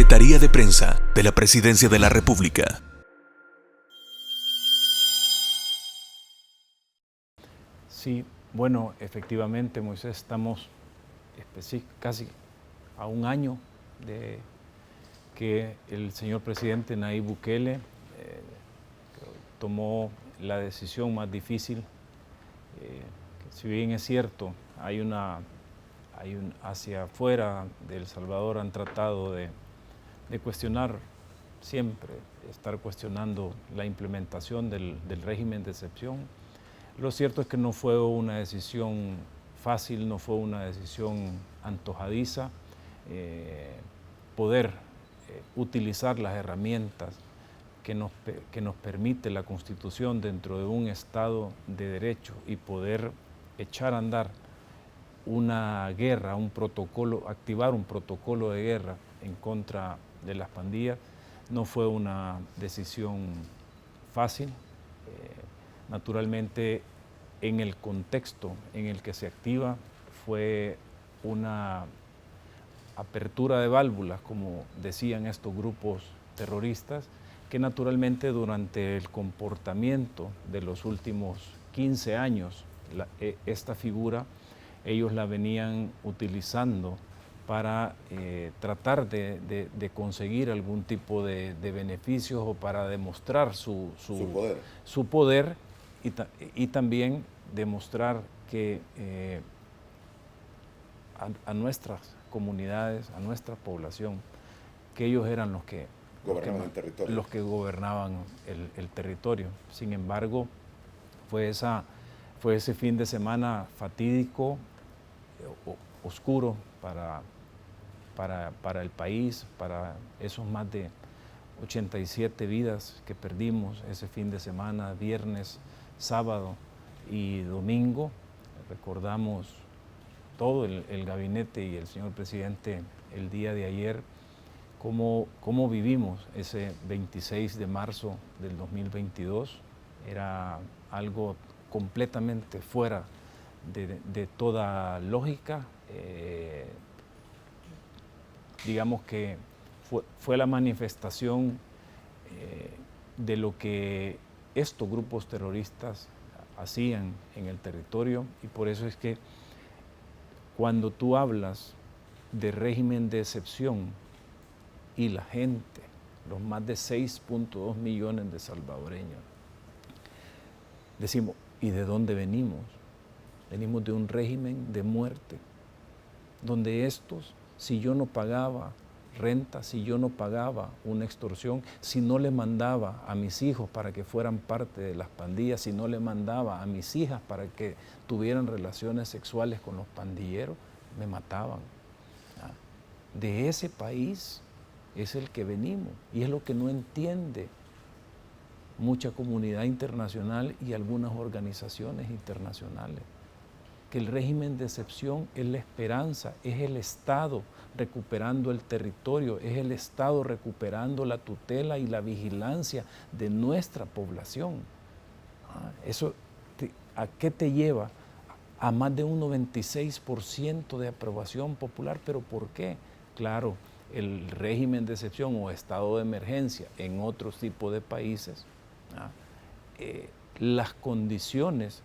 Secretaría de Prensa de la Presidencia de la República. Sí, bueno, efectivamente, Moisés, estamos casi a un año de que el señor presidente Nayib Bukele tomó la decisión más difícil. Que si bien es cierto, hacia afuera de El Salvador han tratado de cuestionar siempre, estar cuestionando la implementación del régimen de excepción. Lo cierto es que no fue una decisión fácil, no fue una decisión antojadiza. Poder utilizar las herramientas que nos permite la Constitución dentro de un Estado de Derecho y poder echar a andar una guerra, activar un protocolo de guerra en contra de las pandillas, no fue una decisión fácil. Naturalmente, en el contexto en el que se activa fue una apertura de válvulas, como decían estos grupos terroristas, que naturalmente durante el comportamiento de los últimos 15 años, esta figura, ellos la venían utilizando para tratar de conseguir algún tipo de beneficios o para demostrar su poder y también demostrar que a nuestras comunidades, a nuestra población, que ellos eran los que gobernaban el territorio. Sin embargo, fue ese fin de semana fatídico, oscuro para el país, para esos más de 87 vidas que perdimos ese fin de semana, viernes, sábado y domingo. Recordamos todo el gabinete y el señor presidente el día de ayer, cómo vivimos ese 26 de marzo del 2022. Era algo completamente fuera de toda lógica. Digamos que fue la manifestación de lo que estos grupos terroristas hacían en el territorio, y por eso es que cuando tú hablas de régimen de excepción y la gente, los más de 6.2 millones de salvadoreños, decimos, ¿y de dónde venimos? Venimos de un régimen de muerte, donde estos, si yo no pagaba renta, si yo no pagaba una extorsión, si no le mandaba a mis hijos para que fueran parte de las pandillas, si no le mandaba a mis hijas para que tuvieran relaciones sexuales con los pandilleros, me mataban. De ese país es el que venimos y es lo que no entiende mucha comunidad internacional y algunas organizaciones internacionales, que el régimen de excepción es la esperanza, es el Estado recuperando el territorio, es el Estado recuperando la tutela y la vigilancia de nuestra población. Eso, ¿a qué te lleva? A más de un 96% de aprobación popular. ¿Pero por qué? Claro, el régimen de excepción o estado de emergencia en otros tipos de países, las condiciones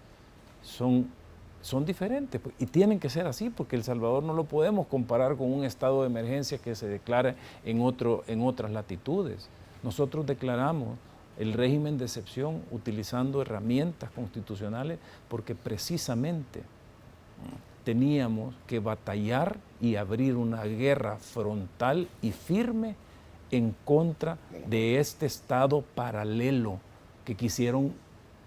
son diferentes, y tienen que ser así, porque El Salvador no lo podemos comparar con un estado de emergencia que se declara en otras latitudes. Nosotros declaramos el régimen de excepción utilizando herramientas constitucionales porque precisamente teníamos que batallar y abrir una guerra frontal y firme en contra de este estado paralelo que quisieron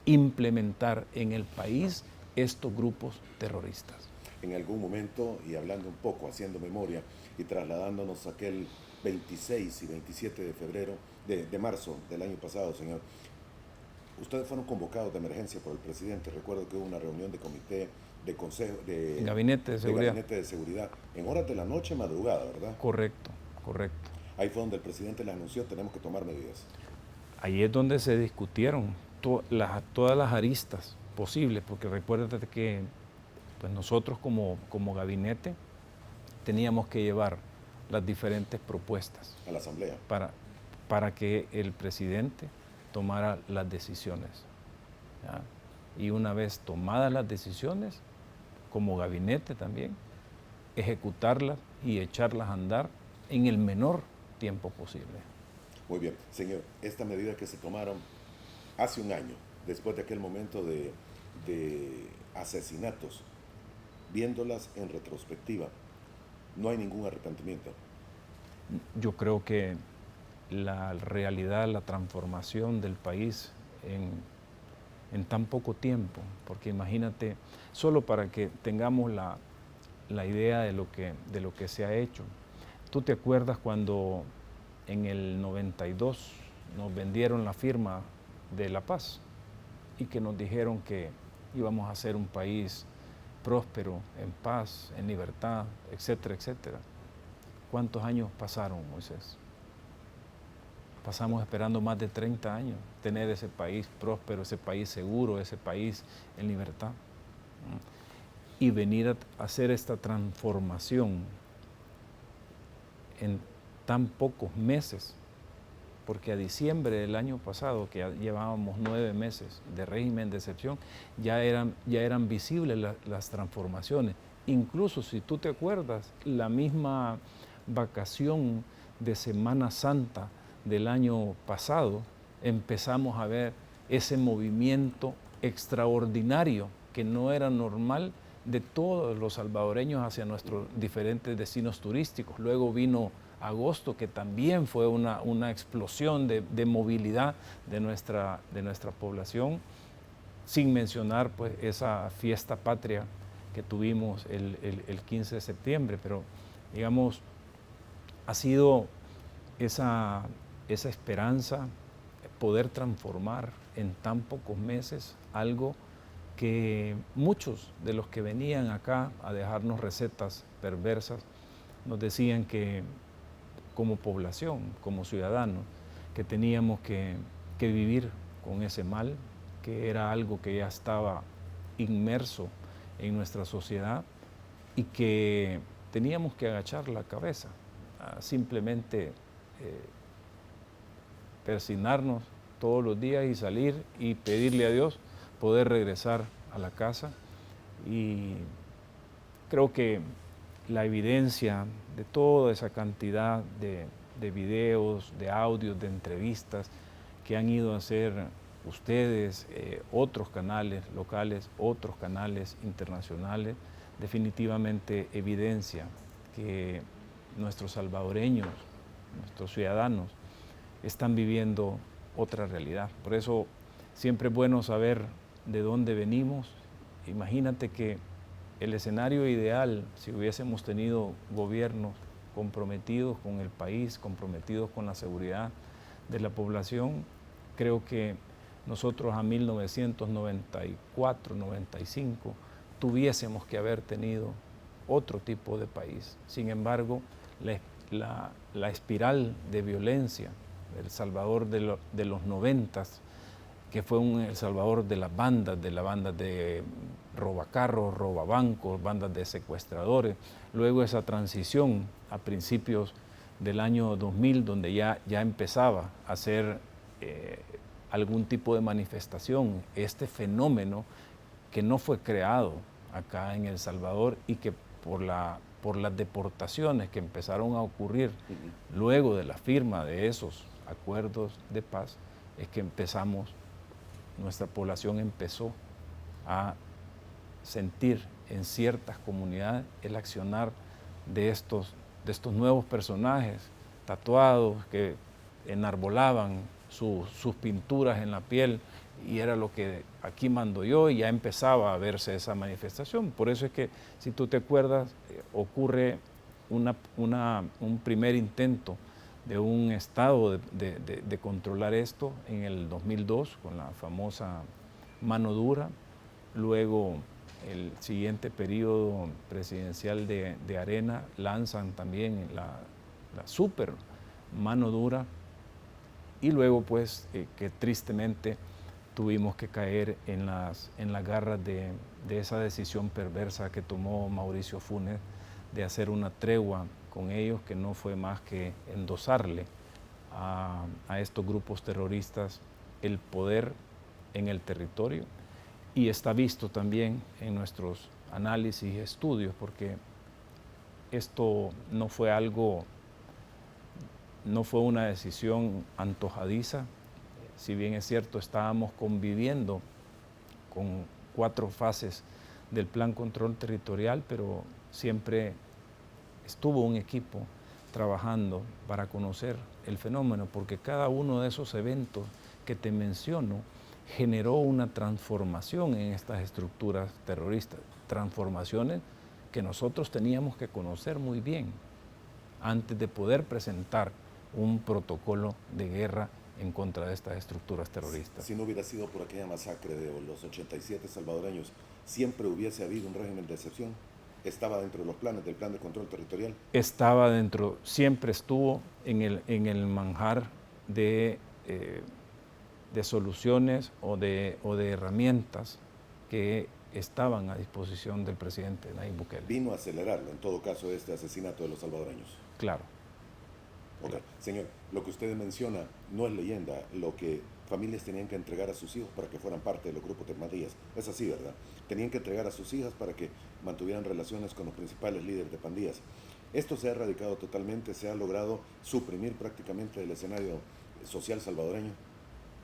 implementar en el país estos grupos terroristas. En algún momento, y hablando un poco, haciendo memoria y trasladándonos a aquel 26 y 27 de marzo del año pasado, señor, ustedes fueron convocados de emergencia por el presidente. Recuerdo que hubo una reunión de comité, de consejo, de gabinete de seguridad, en horas de la noche, madrugada, ¿verdad? Correcto, correcto. Ahí fue donde el presidente le anunció: tenemos que tomar medidas. Ahí es donde se discutieron todas las aristas posibles, porque recuérdate que pues nosotros como gabinete teníamos que llevar las diferentes propuestas. A la Asamblea. Para que el presidente tomara las decisiones. ¿Ya? Y una vez tomadas las decisiones, como gabinete también, ejecutarlas y echarlas a andar en el menor tiempo posible. Muy bien, señor, esta medida que se tomaron hace un año, después de aquel momento de asesinatos, viéndolas en retrospectiva, no hay ningún arrepentimiento. Yo creo que la realidad, la transformación del país en tan poco tiempo, porque imagínate, solo para que tengamos la idea de lo que se ha hecho. ¿Tú te acuerdas cuando en el 92 nos vendieron la firma de la paz y que nos dijeron que íbamos a ser un país próspero, en paz, en libertad, etcétera, etcétera? ¿Cuántos años pasaron, Moisés? Pasamos esperando más de 30 años tener ese país próspero, ese país seguro, ese país en libertad. Y venir a hacer esta transformación en tan pocos meses, porque a diciembre del año pasado, que ya llevábamos 9 meses de régimen de excepción, ya eran visibles las transformaciones. Incluso, si tú te acuerdas, la misma vacación de Semana Santa del año pasado, empezamos a ver ese movimiento extraordinario que no era normal de todos los salvadoreños hacia nuestros diferentes destinos turísticos. Luego vino agosto, que también fue una explosión de movilidad de nuestra población, sin mencionar pues esa fiesta patria que tuvimos el 15 de septiembre, pero digamos, ha sido esa esperanza, poder transformar en tan pocos meses algo que muchos de los que venían acá a dejarnos recetas perversas nos decían que como población, como ciudadanos, que teníamos que vivir con ese mal, que era algo que ya estaba inmerso en nuestra sociedad y que teníamos que agachar la cabeza, simplemente persignarnos todos los días y salir y pedirle a Dios poder regresar a la casa. Y creo que la evidencia de toda esa cantidad de videos, de audios, de entrevistas que han ido a hacer ustedes, otros canales locales, otros canales internacionales, definitivamente evidencia que nuestros salvadoreños, nuestros ciudadanos, están viviendo otra realidad. Por eso siempre es bueno saber de dónde venimos. Imagínate que el escenario ideal, si hubiésemos tenido gobiernos comprometidos con el país, comprometidos con la seguridad de la población, creo que nosotros a 1994, 95, tuviésemos que haber tenido otro tipo de país. Sin embargo, la espiral de violencia, El Salvador de los 90s, que fue El Salvador de las bandas de robacarros, robabancos, bandas de secuestradores. Luego esa transición a principios del año 2000, donde ya empezaba a hacer algún tipo de manifestación, este fenómeno que no fue creado acá en El Salvador y que por las deportaciones que empezaron a ocurrir luego de la firma de esos acuerdos de paz, es que nuestra población empezó a sentir en ciertas comunidades el accionar de estos nuevos personajes tatuados que enarbolaban sus pinturas en la piel, y era lo que aquí mando yo, y ya empezaba a verse esa manifestación. Por eso es que, si tú te acuerdas, ocurre un primer intento de un Estado de controlar esto en el 2002 con la famosa mano dura. Luego, el siguiente periodo presidencial de Arena, lanzan también la super mano dura, y luego pues que tristemente tuvimos que caer en las garras de esa decisión perversa que tomó Mauricio Funes de hacer una tregua con ellos, que no fue más que endosarle a estos grupos terroristas el poder en el territorio, y está visto también en nuestros análisis y estudios, porque esto no fue una decisión antojadiza. Si bien es cierto, estábamos conviviendo con 4 fases del Plan Control Territorial, pero siempre estuvo un equipo trabajando para conocer el fenómeno, porque cada uno de esos eventos que te menciono generó una transformación en estas estructuras terroristas, transformaciones que nosotros teníamos que conocer muy bien antes de poder presentar un protocolo de guerra en contra de estas estructuras terroristas. Si no hubiera sido por aquella masacre de los 87 salvadoreños, ¿siempre hubiese habido un régimen de excepción? ¿Estaba dentro de los planes del Plan de Control Territorial? Estaba dentro, siempre estuvo en el manjar de soluciones o de herramientas que estaban a disposición del presidente Nayib Bukele. Vino a acelerarlo, en todo caso, este asesinato de los salvadoreños. Claro. Ok, señor, lo que usted menciona no es leyenda, lo que familias tenían que entregar a sus hijos para que fueran parte de los grupos de pandillas. Es así, ¿verdad? Tenían que entregar a sus hijas para que mantuvieran relaciones con los principales líderes de pandillas. Esto se ha erradicado totalmente, se ha logrado suprimir prácticamente del escenario social salvadoreño.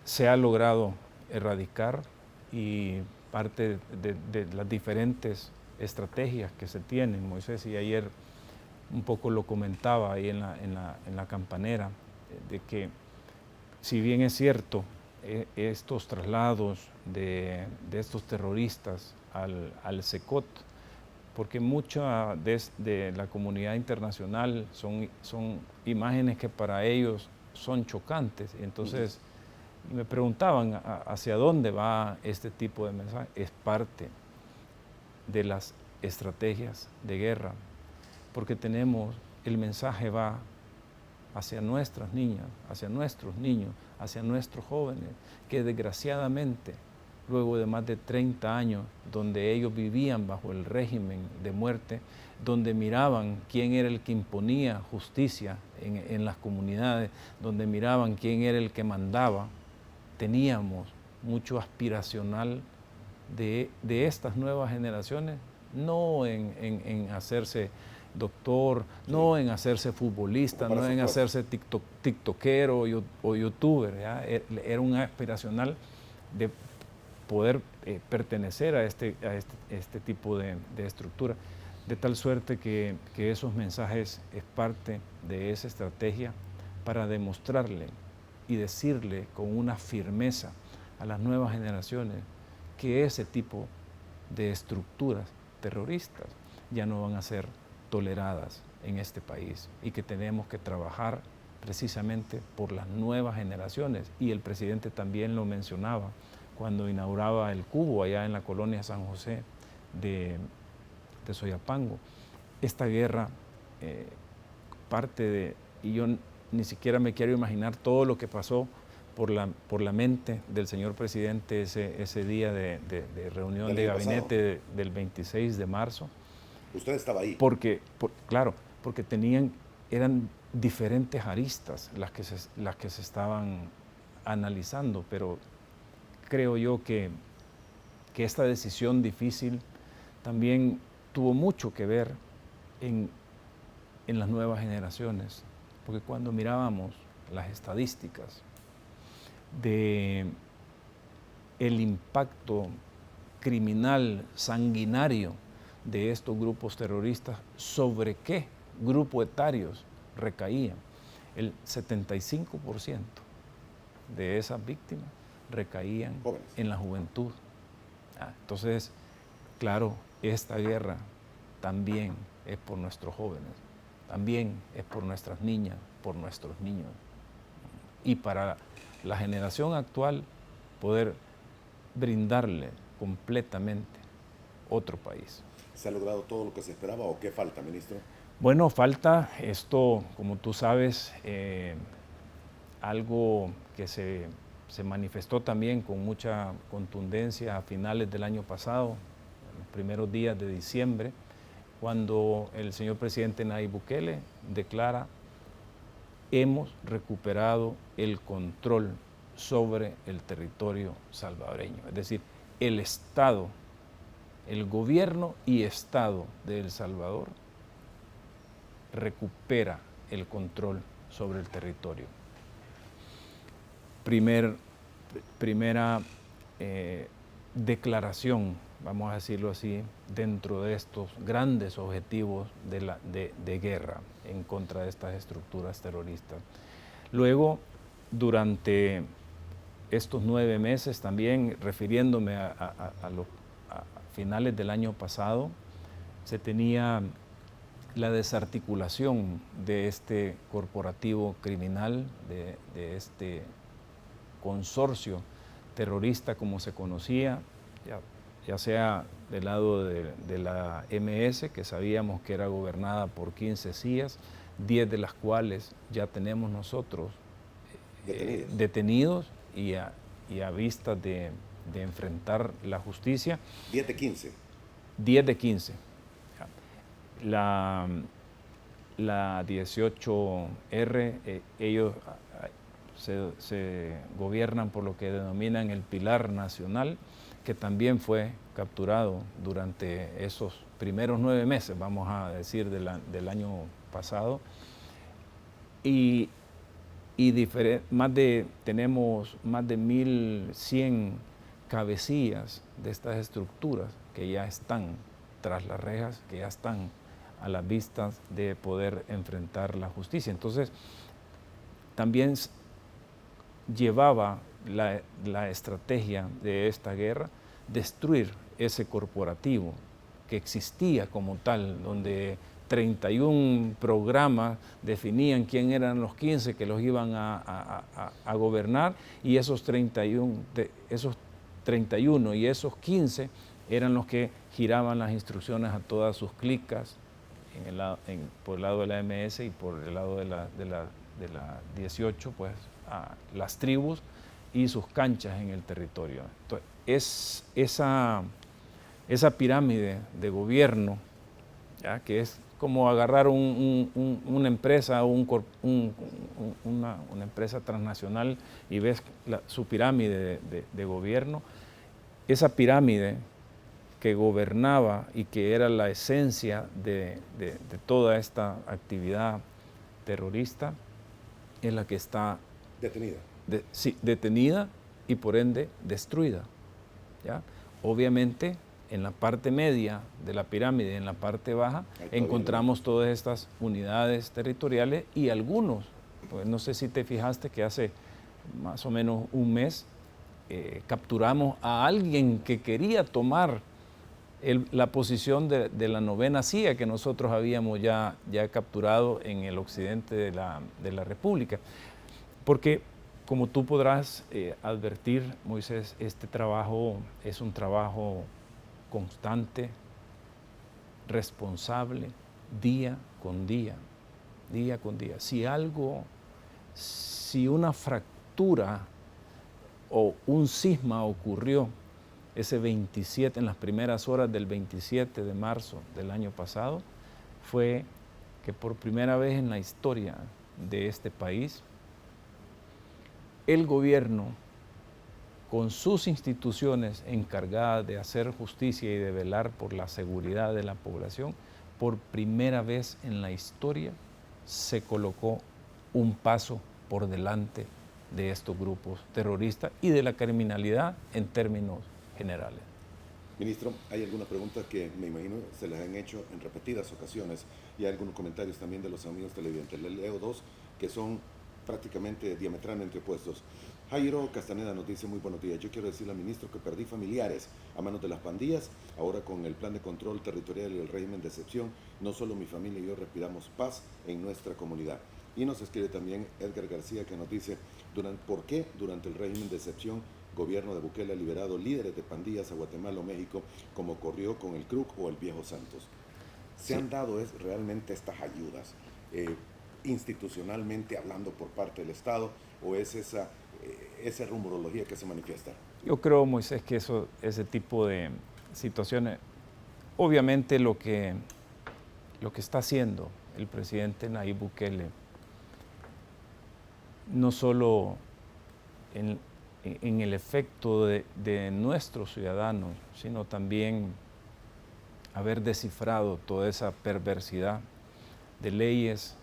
Se ha logrado erradicar, y parte de las diferentes estrategias que se tienen, Moisés, y ayer un poco lo comentaba ahí en la campanera, de que si bien es cierto, estos traslados de estos terroristas al SECOT, porque mucha de la comunidad internacional son imágenes que para ellos son chocantes, y entonces me preguntaban hacia dónde va este tipo de mensaje. Es parte de las estrategias de guerra, porque el mensaje va hacia nuestras niñas, hacia nuestros niños, hacia nuestros jóvenes, que desgraciadamente, luego de más de 30 años, donde ellos vivían bajo el régimen de muerte, donde miraban quién era el que imponía justicia en las comunidades, donde miraban quién era el que mandaba, teníamos mucho aspiracional de estas nuevas generaciones, no en hacerse doctor, no en hacerse futbolista, no en hacerse tiktokero o youtuber, ¿ya? Era un aspiracional de poder pertenecer a este tipo de estructura, de tal suerte que esos mensajes es parte de esa estrategia para demostrarle y decirle con una firmeza a las nuevas generaciones que ese tipo de estructuras terroristas ya no van a ser toleradas en este país, y que tenemos que trabajar precisamente por las nuevas generaciones. Y el presidente también lo mencionaba cuando inauguraba el cubo allá en la colonia San José de Soyapango. Esta guerra, y yo ni siquiera me quiero imaginar todo lo que pasó por la mente del señor presidente ese día de reunión de gabinete del 26 de marzo. ¿Usted estaba ahí? Claro, porque eran diferentes aristas las que se estaban analizando, pero creo yo que esta decisión difícil también tuvo mucho que ver en las nuevas generaciones, porque cuando mirábamos las estadísticas de el impacto criminal sanguinario de estos grupos terroristas, ¿sobre qué grupo etarios recaían? El 75% de esas víctimas recaían en la juventud. Entonces, claro, esta guerra también es por nuestros jóvenes, también es por nuestras niñas, por nuestros niños. Y para la generación actual, poder brindarle completamente otro país. ¿Se ha logrado todo lo que se esperaba o qué falta, ministro? Bueno, falta esto, como tú sabes, algo que se manifestó también con mucha contundencia a finales del año pasado, en los primeros días de diciembre, cuando el señor presidente Nayib Bukele declara: hemos recuperado el control sobre el territorio salvadoreño. Es decir, el Estado, el gobierno y Estado de El Salvador recupera el control sobre el territorio. Primera declaración, vamos a decirlo así, dentro de estos grandes objetivos de guerra en contra de estas estructuras terroristas. Luego, durante estos 9 meses, también refiriéndome a finales del año pasado, se tenía la desarticulación de este corporativo criminal, de este consorcio terrorista como se conocía, ya sea del lado de la MS, que sabíamos que era gobernada por 15 CIAs, 10 de las cuales ya tenemos nosotros detenidos y a vista de enfrentar la justicia. 10 de 15. 10 de 15. La 18R, ellos se gobiernan por lo que denominan el Pilar Nacional, que también fue capturado durante esos primeros 9 meses, vamos a decir, del año pasado. Y tenemos más de 1.100 cabecillas de estas estructuras que ya están tras las rejas, que ya están a las vistas de poder enfrentar la justicia. Entonces, también llevaba la estrategia de esta guerra destruir ese corporativo que existía como tal, donde 31 programas definían quién eran los 15 que los iban a gobernar, y esos 31 y esos 15 eran los que giraban las instrucciones a todas sus clicas por el lado de la MS y por el lado de la 18, pues a las tribus y sus canchas en el territorio. Entonces, esa pirámide de gobierno, ¿ya?, que es como agarrar una empresa, una empresa transnacional, y ves su pirámide de gobierno. Esa pirámide que gobernaba y que era la esencia de toda esta actividad terrorista, es la que está detenida. Detenida y por ende destruida, ¿ya? Obviamente, en la parte media de la pirámide, en la parte baja, encontramos todas estas unidades territoriales y algunos, pues no sé si te fijaste que hace más o menos un mes capturamos a alguien que quería tomar la posición de la 9ª CIA que nosotros habíamos ya capturado en el occidente de la República. Porque, como tú podrás advertir, Moisés, este trabajo es un trabajo constante, responsable, día con día. Si una fractura o un cisma ocurrió ese 27, en las primeras horas del 27 de marzo del año pasado, fue que por primera vez en la historia de este país, el gobierno, con sus instituciones encargadas de hacer justicia y de velar por la seguridad de la población, por primera vez en la historia se colocó un paso por delante de estos grupos terroristas y de la criminalidad en términos generales. Ministro, hay algunas preguntas que me imagino se les han hecho en repetidas ocasiones y hay algunos comentarios también de los amigos televidentes. Les leo dos que son prácticamente diametralmente opuestos. Jairo Castaneda nos dice: muy buenos días, yo quiero decirle al ministro que perdí familiares a manos de las pandillas. Ahora, con el plan de control territorial y el régimen de excepción, no solo mi familia y yo respiramos paz en nuestra comunidad. Y nos escribe también Edgar García, que nos dice: ¿por qué durante el régimen de excepción gobierno de Bukele ha liberado líderes de pandillas a Guatemala o México, como ocurrió con el CRUC o el Viejo Santos? ¿Se han dado realmente estas ayudas institucionalmente hablando por parte del Estado, o es esa rumorología que se manifiesta? Yo creo, Moisés, que ese tipo de situaciones, obviamente lo que lo que está haciendo el presidente Nayib Bukele, no solo en el efecto de nuestros ciudadanos, sino también haber descifrado toda esa perversidad de leyes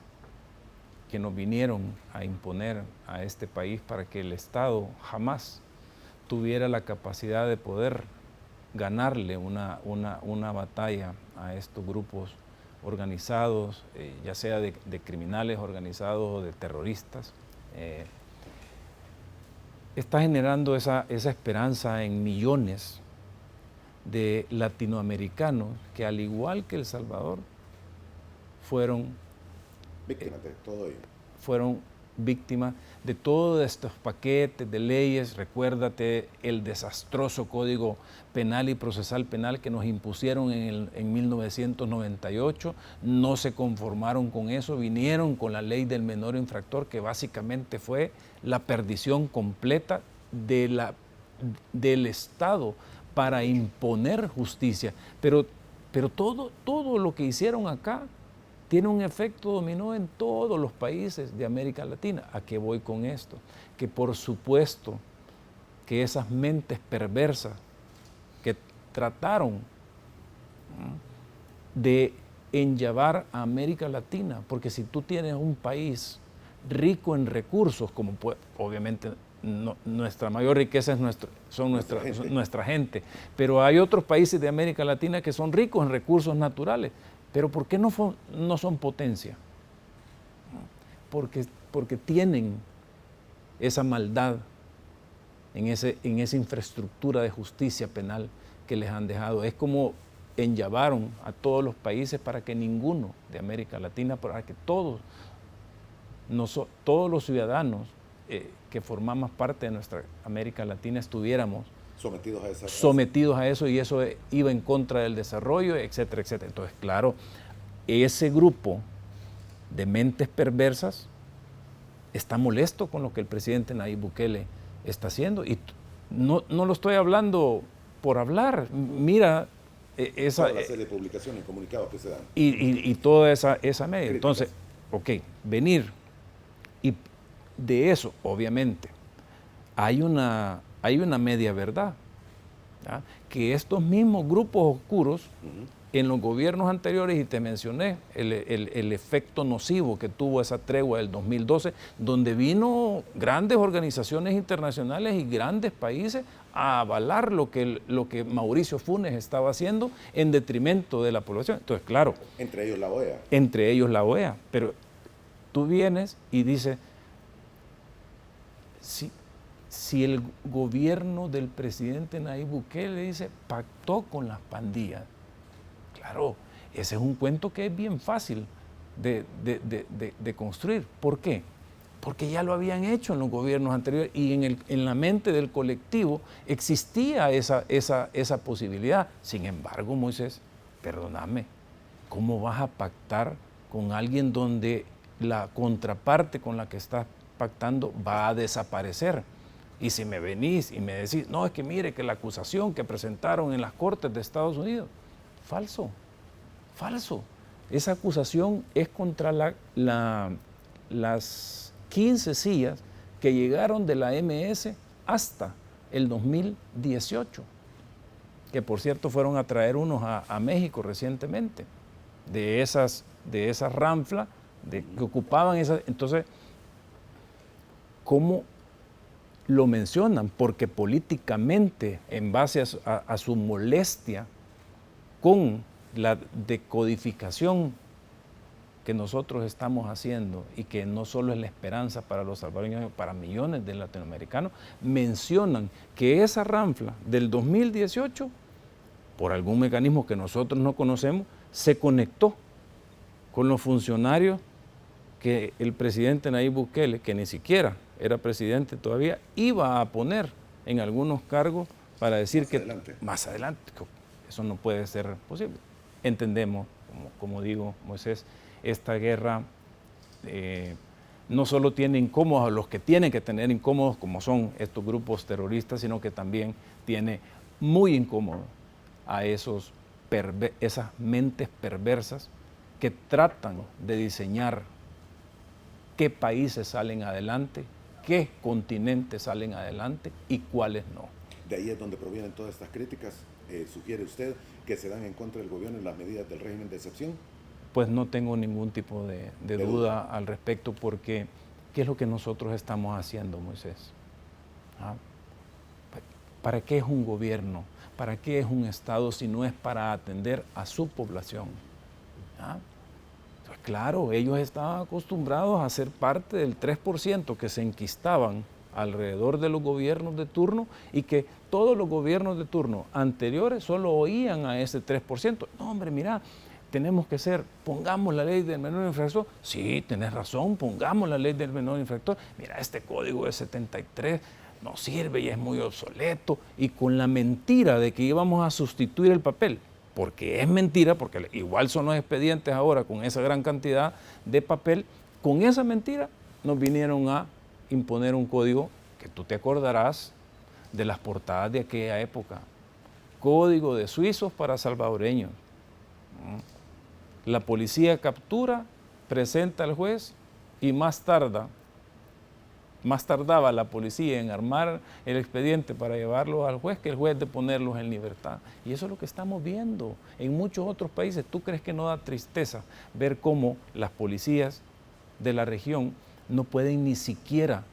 que nos vinieron a imponer a este país para que el Estado jamás tuviera la capacidad de poder ganarle una batalla a estos grupos organizados, ya sea de criminales organizados o de terroristas. Está generando esa esperanza en millones de latinoamericanos que, al igual que El Salvador, fueron víctimas de todo ello. Fueron víctimas de todos estos paquetes de leyes. Recuérdate el desastroso Código Penal y Procesal Penal que nos impusieron en 1998. No se conformaron con eso, vinieron con la ley del menor infractor, que básicamente fue la perdición completa del Estado para imponer justicia. Pero todo lo que hicieron acá tiene un efecto dominó en todos los países de América Latina. ¿A qué voy con esto? Que por supuesto que esas mentes perversas que trataron de enllavar a América Latina, porque si tú tienes un país rico en recursos, como obviamente nuestra mayor riqueza es nuestra gente, pero hay otros países de América Latina que son ricos en recursos naturales. Pero ¿por qué no son potencia? Porque tienen esa maldad en esa infraestructura de justicia penal que les han dejado. Es como enllavaron a todos los países para que ninguno de América Latina, para que todos los ciudadanos que formamos parte de nuestra América Latina estuviéramos sometidos a eso, y eso iba en contra del desarrollo, etcétera, etcétera. Entonces, claro, ese grupo de mentes perversas está molesto con lo que el presidente Nayib Bukele está haciendo. Y no lo estoy hablando por hablar. Mira toda la serie de publicaciones y comunicados que se dan. Y toda esa media. Críticas. Entonces, venir. Y de eso, obviamente, hay una media verdad, ¿ya? Que estos mismos grupos oscuros, en los gobiernos anteriores, y te mencioné el efecto nocivo que tuvo esa tregua del 2012, donde vino grandes organizaciones internacionales y grandes países a avalar lo que Mauricio Funes estaba haciendo en detrimento de la población. Entonces, claro. Entre ellos la OEA. Entre ellos la OEA. Pero tú vienes y dices, si el gobierno del presidente Nayib Bukele dice pactó con las pandillas, claro, ese es un cuento que es bien fácil de construir. ¿Por qué? Porque ya lo habían hecho en los gobiernos anteriores y en la mente del colectivo existía esa posibilidad. Sin embargo, Moisés, perdóname, ¿cómo vas a pactar con alguien donde la contraparte con la que estás pactando va a desaparecer? Y si me venís y me decís, no, es que mire que la acusación que presentaron en las Cortes de Estados Unidos, falso. Esa acusación es contra las 15 sillas que llegaron de la MS hasta el 2018, que por cierto fueron a traer unos a México recientemente, de esas ranflas que ocupaban esas. Entonces, ¿cómo lo mencionan? Porque políticamente, en base a su molestia con la decodificación que nosotros estamos haciendo, y que no solo es la esperanza para los salvadoreños, para millones de latinoamericanos, mencionan que esa ranfla del 2018, por algún mecanismo que nosotros no conocemos, se conectó con los funcionarios que el presidente Nayib Bukele, que ni siquiera era presidente todavía, iba a poner en algunos cargos para decir más adelante, eso no puede ser posible. Entendemos, como digo, Moisés, esta guerra no solo tiene incómodos a los que tienen que tener incómodos, como son estos grupos terroristas, sino que también tiene muy incómodo a esas mentes perversas que tratan de diseñar qué países salen adelante, qué continentes salen adelante y cuáles no. De ahí es donde provienen todas estas críticas. ¿Sugiere usted que se dan en contra del gobierno en las medidas del régimen de excepción? Pues no tengo ningún tipo de duda al respecto, porque ¿qué es lo que nosotros estamos haciendo, Moisés? ¿Ah? ¿Para qué es un gobierno? ¿Para qué es un Estado si no es para atender a su población? ¿Ah? Pues claro, ellos estaban acostumbrados a ser parte del 3% que se enquistaban alrededor de los gobiernos de turno y que todos los gobiernos de turno anteriores solo oían a ese 3%. No, hombre, mira, tenemos que pongamos la ley del menor infractor. Sí, tenés razón, pongamos la ley del menor infractor. Mira, este código de 73 no sirve y es muy obsoleto. Y con la mentira de que íbamos a sustituir el papel, porque es mentira, porque igual son los expedientes ahora con esa gran cantidad de papel, con esa mentira nos vinieron a imponer un código que tú te acordarás de las portadas de aquella época. Código de suizos para salvadoreños. La policía captura, presenta al juez y más tardaba la policía en armar el expediente para llevarlos al juez que el juez de ponerlos en libertad. Y eso es lo que estamos viendo en muchos otros países. ¿Tú crees que no da tristeza ver cómo las policías de la región no pueden ni siquiera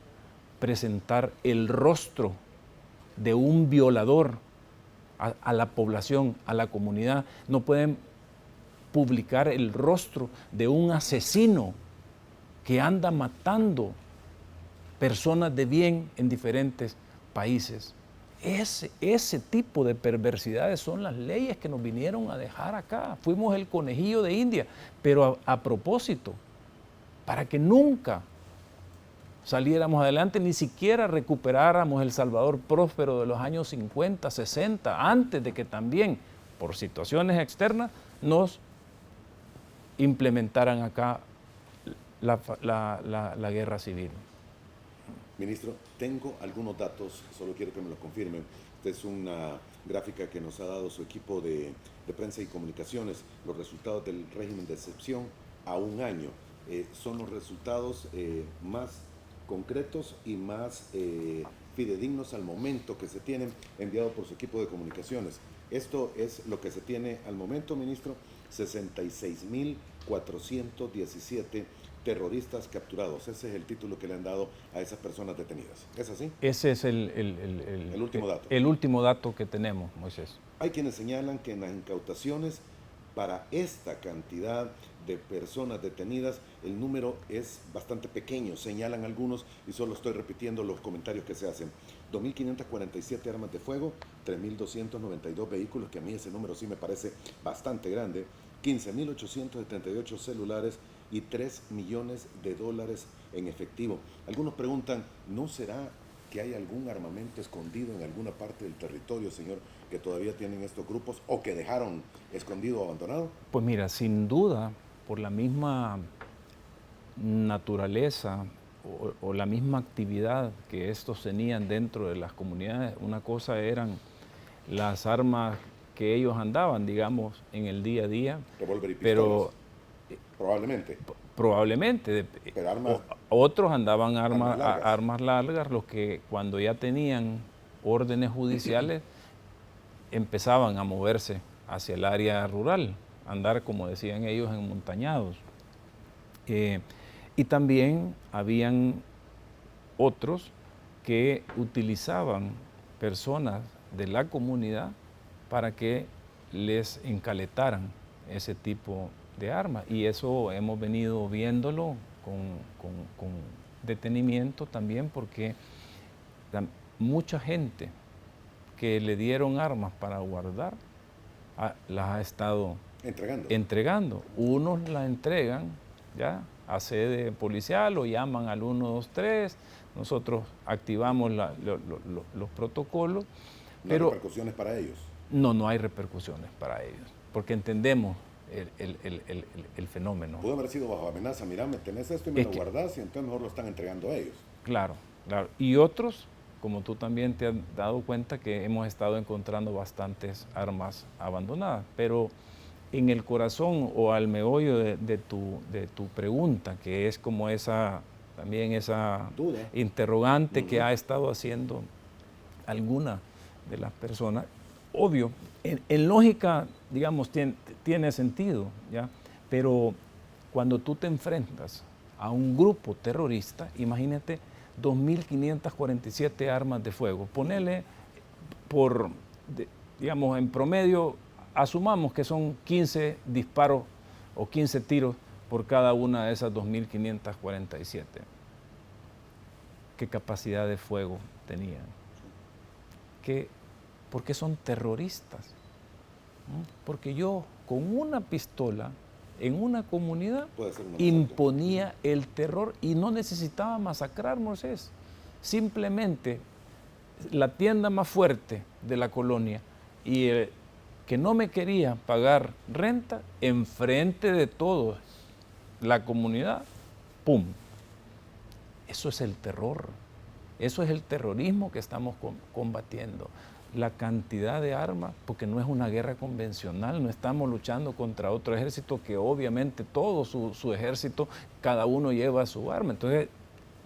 presentar el rostro de un violador a la población, a la comunidad? No pueden publicar el rostro de un asesino que anda matando personas de bien en diferentes países. Ese tipo de perversidades son las leyes que nos vinieron a dejar acá. Fuimos el conejillo de India, pero a propósito, para que nunca saliéramos adelante, ni siquiera recuperáramos El Salvador próspero de los años 50, 60, antes de que también, por situaciones externas, nos implementaran acá la guerra civil. Ministro, tengo algunos datos, solo quiero que me los confirmen. Esta es una gráfica que nos ha dado su equipo de prensa y comunicaciones, los resultados del régimen de excepción a un año. Son los resultados más concretos y más fidedignos al momento que se tienen, enviados por su equipo de comunicaciones. Esto es lo que se tiene al momento, ministro: 66.417 terroristas capturados. Ese es el título que le han dado a esas personas detenidas. ¿Es así? Ese es el último dato. El último dato que tenemos, Moisés. Hay quienes señalan que en las incautaciones para esta cantidad de personas detenidas el número es bastante pequeño, señalan algunos, y solo estoy repitiendo los comentarios que se hacen. 2.547 armas de fuego, 3.292 vehículos, que a mí ese número sí me parece bastante grande, 15.878 celulares y $3 millones en efectivo. Algunos preguntan, ¿no será que hay algún armamento escondido en alguna parte del territorio, señor, que todavía tienen estos grupos o que dejaron escondido o abandonado? Pues mira, sin duda, por la misma naturaleza o la misma actividad que estos tenían dentro de las comunidades, una cosa eran las armas que ellos andaban, digamos, en el día a día. Revólver y pistolas. Pero probablemente. Pero armas, otros andaban armas largas, los que cuando ya tenían órdenes judiciales empezaban a moverse hacia el área rural, andar, como decían ellos, en montañados. Y también habían otros que utilizaban personas de la comunidad para que les encaletaran ese tipo de armas. Y eso hemos venido viéndolo con detenimiento también, porque mucha gente que le dieron armas para guardar las ha estado entregando. Unos las entregan ya a sede policial, lo llaman al 123, nosotros activamos los protocolos. ¿No hay repercusiones para ellos? No hay repercusiones para ellos, porque entendemos el fenómeno. Pudo haber sido bajo amenaza: mira, me tenés esto y me lo guardás, y entonces mejor lo están entregando a ellos. Claro. Y otros, como tú también te has dado cuenta, que hemos estado encontrando bastantes armas abandonadas, pero en el corazón o al meollo de tu pregunta, que es como también esa duda, interrogante que ha estado haciendo alguna de las personas, obvio, en lógica, digamos, tiene sentido, ¿ya? Pero cuando tú te enfrentas a un grupo terrorista, imagínate 2.547 armas de fuego. Ponele digamos, en promedio, asumamos que son 15 disparos o 15 tiros por cada una de esas 2.547. ¿Qué capacidad de fuego tenían? Porque son terroristas. Porque yo, con una pistola, en una comunidad, imponía el terror y no necesitaba masacrar, Moisés. Simplemente la tienda más fuerte de la colonia y que no me quería pagar renta, enfrente de toda la comunidad, ¡pum! Eso es el terror. Eso es el terrorismo que estamos combatiendo. La cantidad de armas, porque no es una guerra convencional, no estamos luchando contra otro ejército que obviamente todo su ejército, cada uno lleva su arma. Entonces,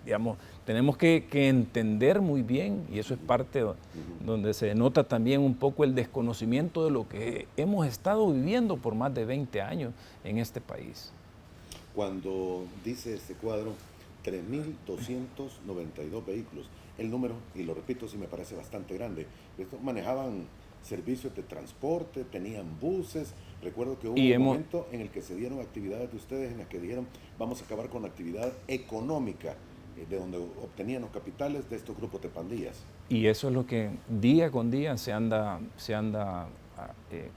digamos, tenemos que entender muy bien, y eso es parte donde se nota también un poco el desconocimiento de lo que hemos estado viviendo por más de 20 años en este país. Cuando dice este cuadro, 3.292 vehículos, el número, y lo repito, sí me parece bastante grande. Estos manejaban servicios de transporte, tenían buses. Recuerdo que hubo un momento en el que se dieron actividades de ustedes en las que dijeron, vamos a acabar con la actividad económica de donde obtenían los capitales de estos grupos de pandillas. Y eso es lo que día con día se anda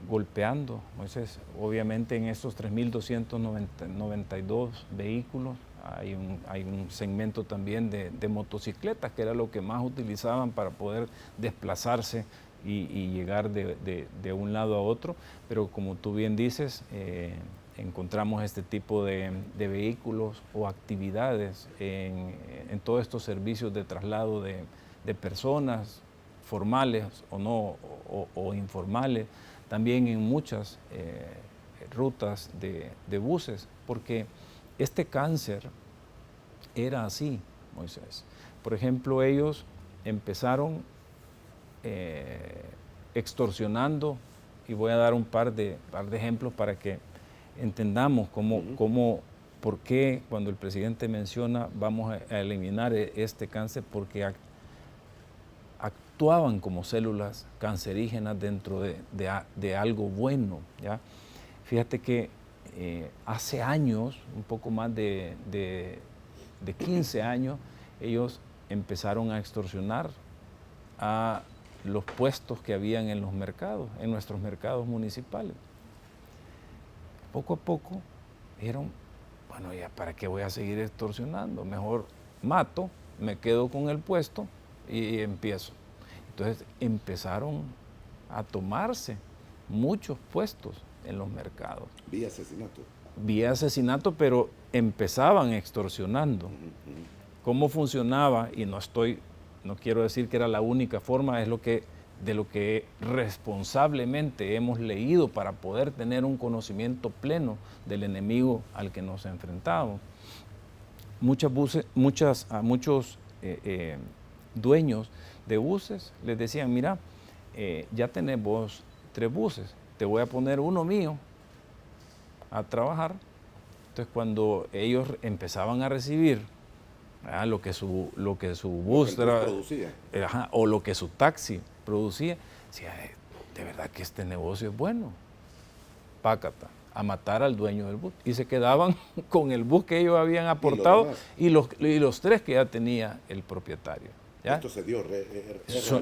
golpeando, Moisés. Obviamente en estos 3.292 vehículos hay un segmento también de motocicletas, que era lo que más utilizaban para poder desplazarse y llegar de un lado a otro. Pero como tú bien dices, encontramos este tipo de vehículos o actividades en todos estos servicios de traslado de personas formales o no o informales, también en muchas rutas de buses, porque este cáncer era así, Moisés. Por ejemplo, ellos empezaron extorsionando, y voy a dar un par de ejemplos para que entendamos por qué cuando el presidente menciona vamos a eliminar este cáncer, porque actuaban como células cancerígenas dentro de algo bueno, ¿ya? Fíjate que hace años, un poco más de 15 años, ellos empezaron a extorsionar a los puestos que habían en los mercados, en nuestros mercados municipales. Poco a poco dijeron, bueno, ya para qué voy a seguir extorsionando, mejor mato, me quedo con el puesto y empiezo. Entonces empezaron a tomarse muchos puestos en los mercados. Vía asesinato. Vía asesinato, pero empezaban extorsionando. ¿Cómo funcionaba? Y no quiero decir que era la única forma, es de lo que responsablemente hemos leído para poder tener un conocimiento pleno del enemigo al que nos enfrentábamos. Muchos dueños de buses les decían, mira, ya tenemos 3 buses, te voy a poner uno mío a trabajar. Entonces cuando ellos empezaban a recibir lo que su bus producía, o lo que su taxi producía, decía, de verdad que este negocio es bueno, pácata, a matar al dueño del bus. Y se quedaban con el bus que ellos habían aportado y los 3 que ya tenía el propietario. ¿Ya? Esto se dio.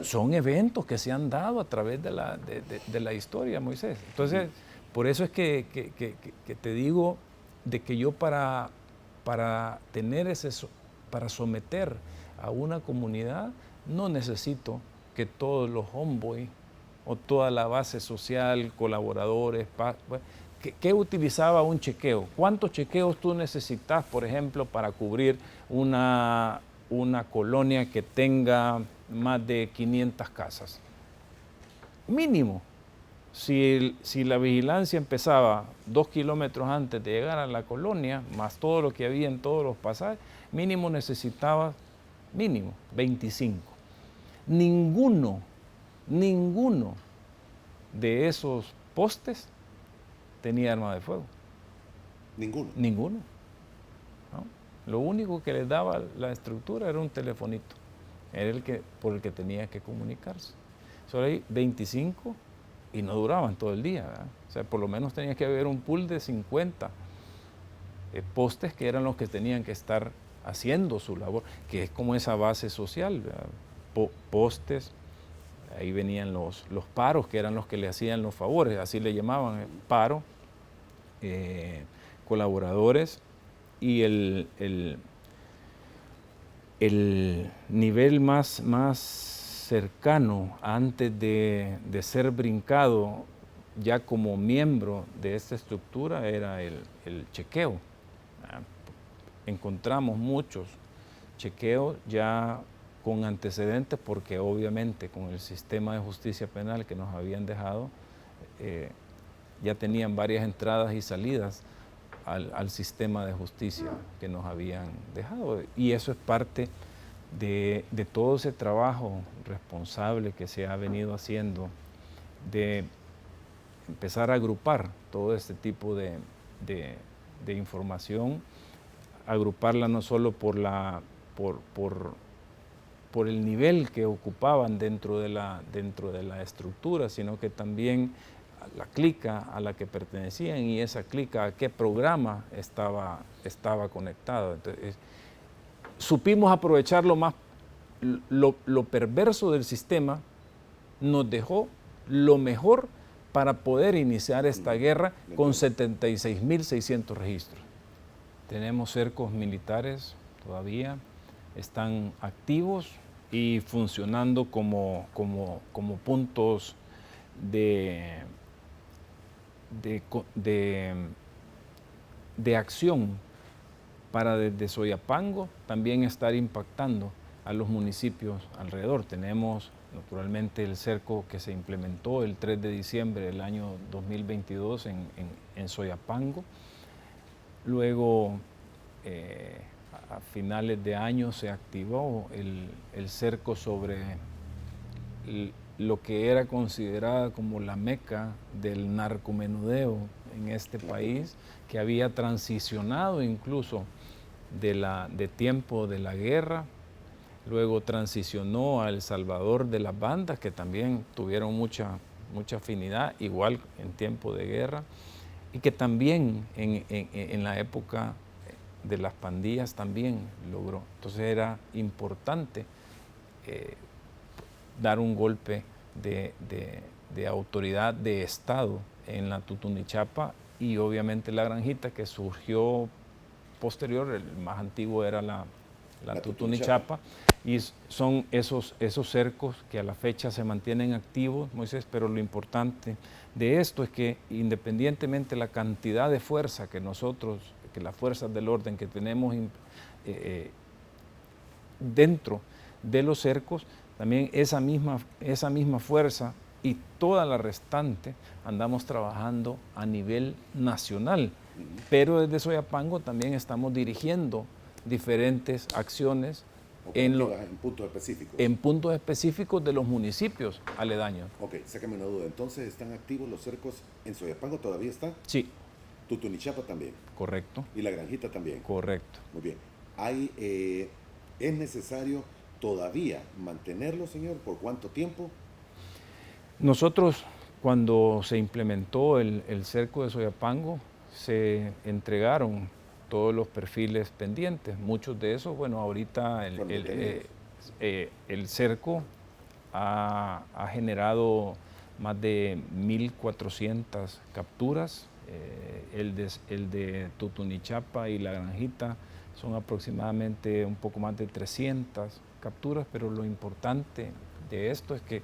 Son eventos que se han dado a través de la historia, Moisés. Entonces, por eso es que te digo de que yo para someter a una comunidad no necesito que todos los homeboys o toda la base social, colaboradores, ¿qué utilizaba un chequeo? ¿Cuántos chequeos tú necesitas, por ejemplo, para cubrir una colonia que tenga más de 500 casas? Mínimo. Si la vigilancia empezaba 2 kilómetros antes de llegar a la colonia, más todo lo que había en todos los pasajes, mínimo necesitaba, 25. Ninguno de esos postes tenía arma de fuego. Ninguno. ¿No? Lo único que les daba la estructura era un telefonito. Era por el que tenía que comunicarse. Solo hay 25 y no duraban todo el día, ¿verdad? O sea, por lo menos tenía que haber un pool de 50 postes que eran los que tenían que estar haciendo su labor, que es como esa base social, ¿verdad? Postes, ahí venían los paros, que eran los que le hacían los favores, así le llamaban, paro, colaboradores, y el nivel más cercano antes de ser brincado ya como miembro de esta estructura era el chequeo. Encontramos muchos chequeos ya con antecedentes porque obviamente con el sistema de justicia penal que nos habían dejado ya tenían varias entradas y salidas al sistema de justicia que nos habían dejado, y eso es parte de todo ese trabajo responsable que se ha venido haciendo de empezar a agrupar todo este tipo de información, agruparla no solo por el nivel que ocupaban dentro de la estructura, sino que también la clica a la que pertenecían y esa clica a qué programa estaba conectado. Entonces, supimos aprovechar lo perverso del sistema, nos dejó lo mejor para poder iniciar esta guerra con 76.600 registros. Tenemos cercos militares todavía, están activos y funcionando como puntos de acción para desde Soyapango también estar impactando a los municipios alrededor. Tenemos naturalmente el cerco que se implementó el 3 de diciembre del año 2022 en Soyapango. Luego, a finales de año se activó el cerco sobre lo que era considerada como la meca del narcomenudeo en este país, que había transicionado incluso de tiempo de la guerra, luego transicionó a El Salvador de las bandas, que también tuvieron mucha afinidad, igual en tiempo de guerra, y que también en la época de las pandillas también logró. Entonces era importante dar un golpe de autoridad de Estado en la Tutunichapa y obviamente la Granjita, que surgió posterior. El más antiguo era la Tutunichapa, y son esos cercos que a la fecha se mantienen activos, Moisés, pero lo importante de esto es que independientemente de la cantidad de fuerza que las fuerzas del orden que tenemos dentro de los cercos, también esa misma fuerza y toda la restante andamos trabajando a nivel nacional, pero desde Soyapango también estamos dirigiendo diferentes acciones en puntos específicos de los municipios aledaños. Ok, sácame una duda. Entonces, ¿están activos los cercos en Soyapango? ¿Todavía están? Sí. Tutunichapa también. Correcto. Y la Granjita también. Correcto. Muy bien. ¿Es necesario todavía mantenerlo, señor? ¿Por cuánto tiempo? Nosotros, cuando se implementó el cerco de Soyapango, se entregaron todos los perfiles pendientes. Muchos de esos, bueno, ahorita el cerco ha generado más de 1.400 capturas. El de Tutunichapa y la Granjita son aproximadamente un poco más de 300 capturas, pero lo importante de esto es que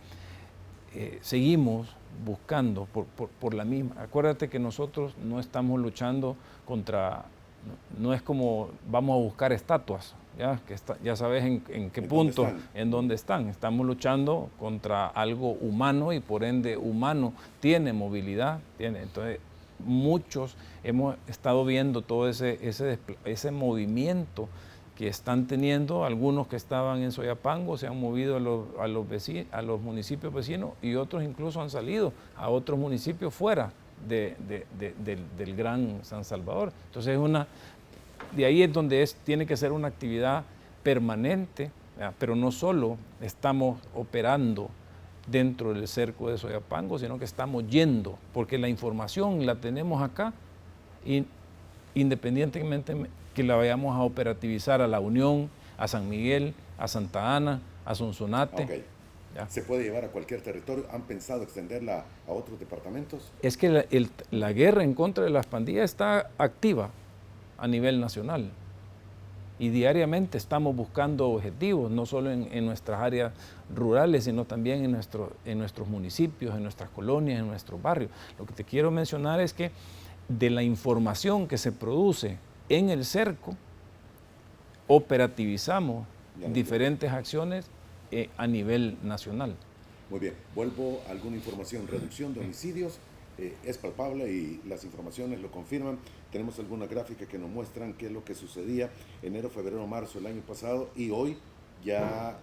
seguimos buscando por la misma. Acuérdate que nosotros no estamos luchando contra, no es como vamos a buscar estatuas, ya sabes en qué punto, en dónde están. Estamos luchando contra algo humano y por ende humano tiene movilidad. Entonces, muchos hemos estado viendo todo ese movimiento que están teniendo. Algunos que estaban en Soyapango se han movido a los municipios vecinos y otros incluso han salido a otros municipios fuera del Gran San Salvador. Entonces de ahí es donde tiene que ser una actividad permanente, ¿verdad? Pero no solo estamos operando dentro del cerco de Soyapango, sino que estamos yendo, porque la información la tenemos acá, y independientemente que la vayamos a operativizar a La Unión, a San Miguel, a Santa Ana, a Sonsonate. Okay. ¿Se puede llevar a cualquier territorio? ¿Han pensado extenderla a otros departamentos? Es que la guerra en contra de las pandillas está activa a nivel nacional y diariamente estamos buscando objetivos, no solo en nuestras áreas rurales, sino también en nuestros municipios, en nuestras colonias, en nuestros barrios. Lo que te quiero mencionar es que de la información que se produce en el cerco, operativizamos diferentes acciones a nivel nacional. Muy bien, vuelvo a alguna información. Reducción de homicidios es palpable y las informaciones lo confirman. Tenemos alguna gráfica que nos muestran qué es lo que sucedía enero, febrero, marzo el año pasado y hoy ya,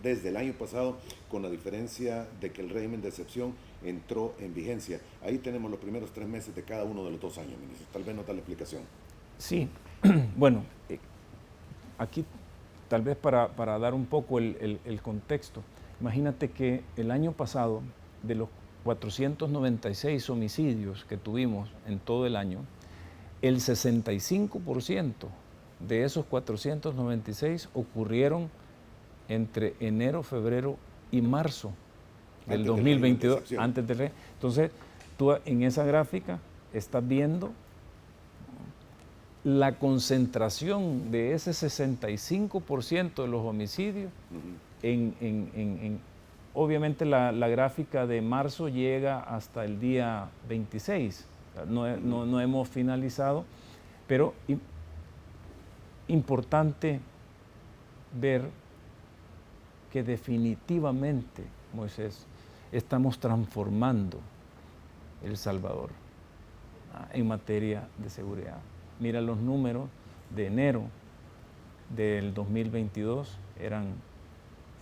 desde el año pasado, con la diferencia de que el régimen de excepción entró en vigencia. Ahí tenemos los primeros 3 meses de cada uno de los 2 años, ministro. Tal vez no da la explicación. Sí, bueno, aquí tal vez para dar un poco el contexto, imagínate que el año pasado, de los 496 homicidios que tuvimos en todo el año, el 65% de esos 496 ocurrieron entre enero, febrero y marzo del 2022, antes del régimen. Entonces, tú en esa gráfica estás viendo la concentración de ese 65% de los homicidios obviamente la gráfica de marzo llega hasta el día 26, no hemos finalizado, pero importante ver que definitivamente, Moisés, estamos transformando El Salvador en materia de seguridad. Mira los números de enero del 2022,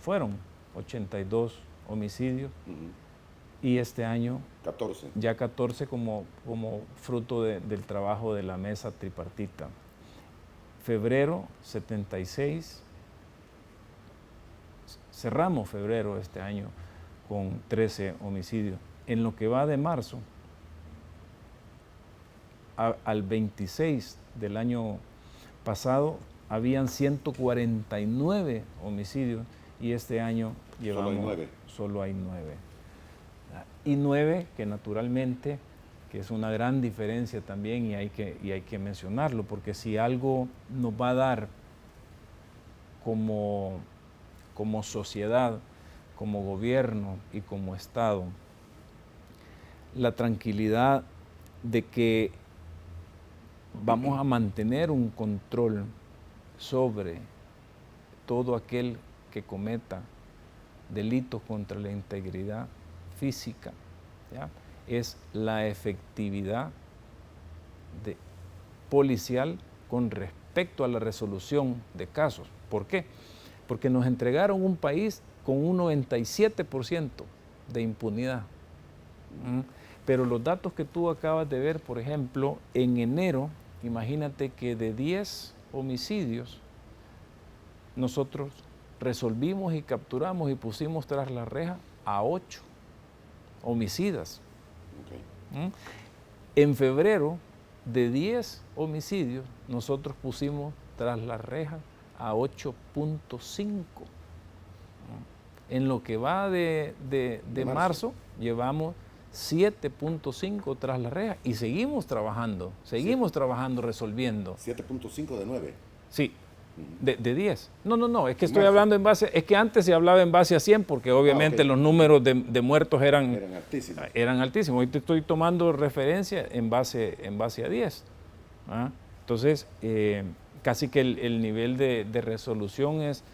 fueron 82 homicidios y este año 14. Ya 14 como fruto del trabajo de la mesa tripartita. Febrero 76, cerramos febrero este año con 13 homicidios. En lo que va de marzo al 26 del año pasado habían 149 homicidios y este año llevamos solo hay 9. Y 9 que naturalmente, que es una gran diferencia también y hay que mencionarlo, porque si algo nos va a dar como sociedad, como gobierno y como Estado, la tranquilidad de que vamos a mantener un control sobre todo aquel que cometa delitos contra la integridad física, ¿ya? Es la efectividad policial con respecto a la resolución de casos. ¿Por qué? Porque nos entregaron un país con un 97% de impunidad. Pero los datos que tú acabas de ver, por ejemplo, en enero, imagínate que de 10 homicidios, nosotros resolvimos y capturamos y pusimos tras la reja a 8 homicidas. Okay. En febrero, de 10 homicidios, nosotros pusimos tras la reja a 8.5. En lo que va de marzo, llevamos 7.5 tras la reja y seguimos trabajando, resolviendo. 7.5 de 9. Sí. De 10. No, es que estoy hablando en base, es que antes se hablaba en base a 100 porque obviamente los números de muertos eran altísimos. Hoy te estoy tomando referencia en base a 10. Entonces, casi que el nivel de resolución es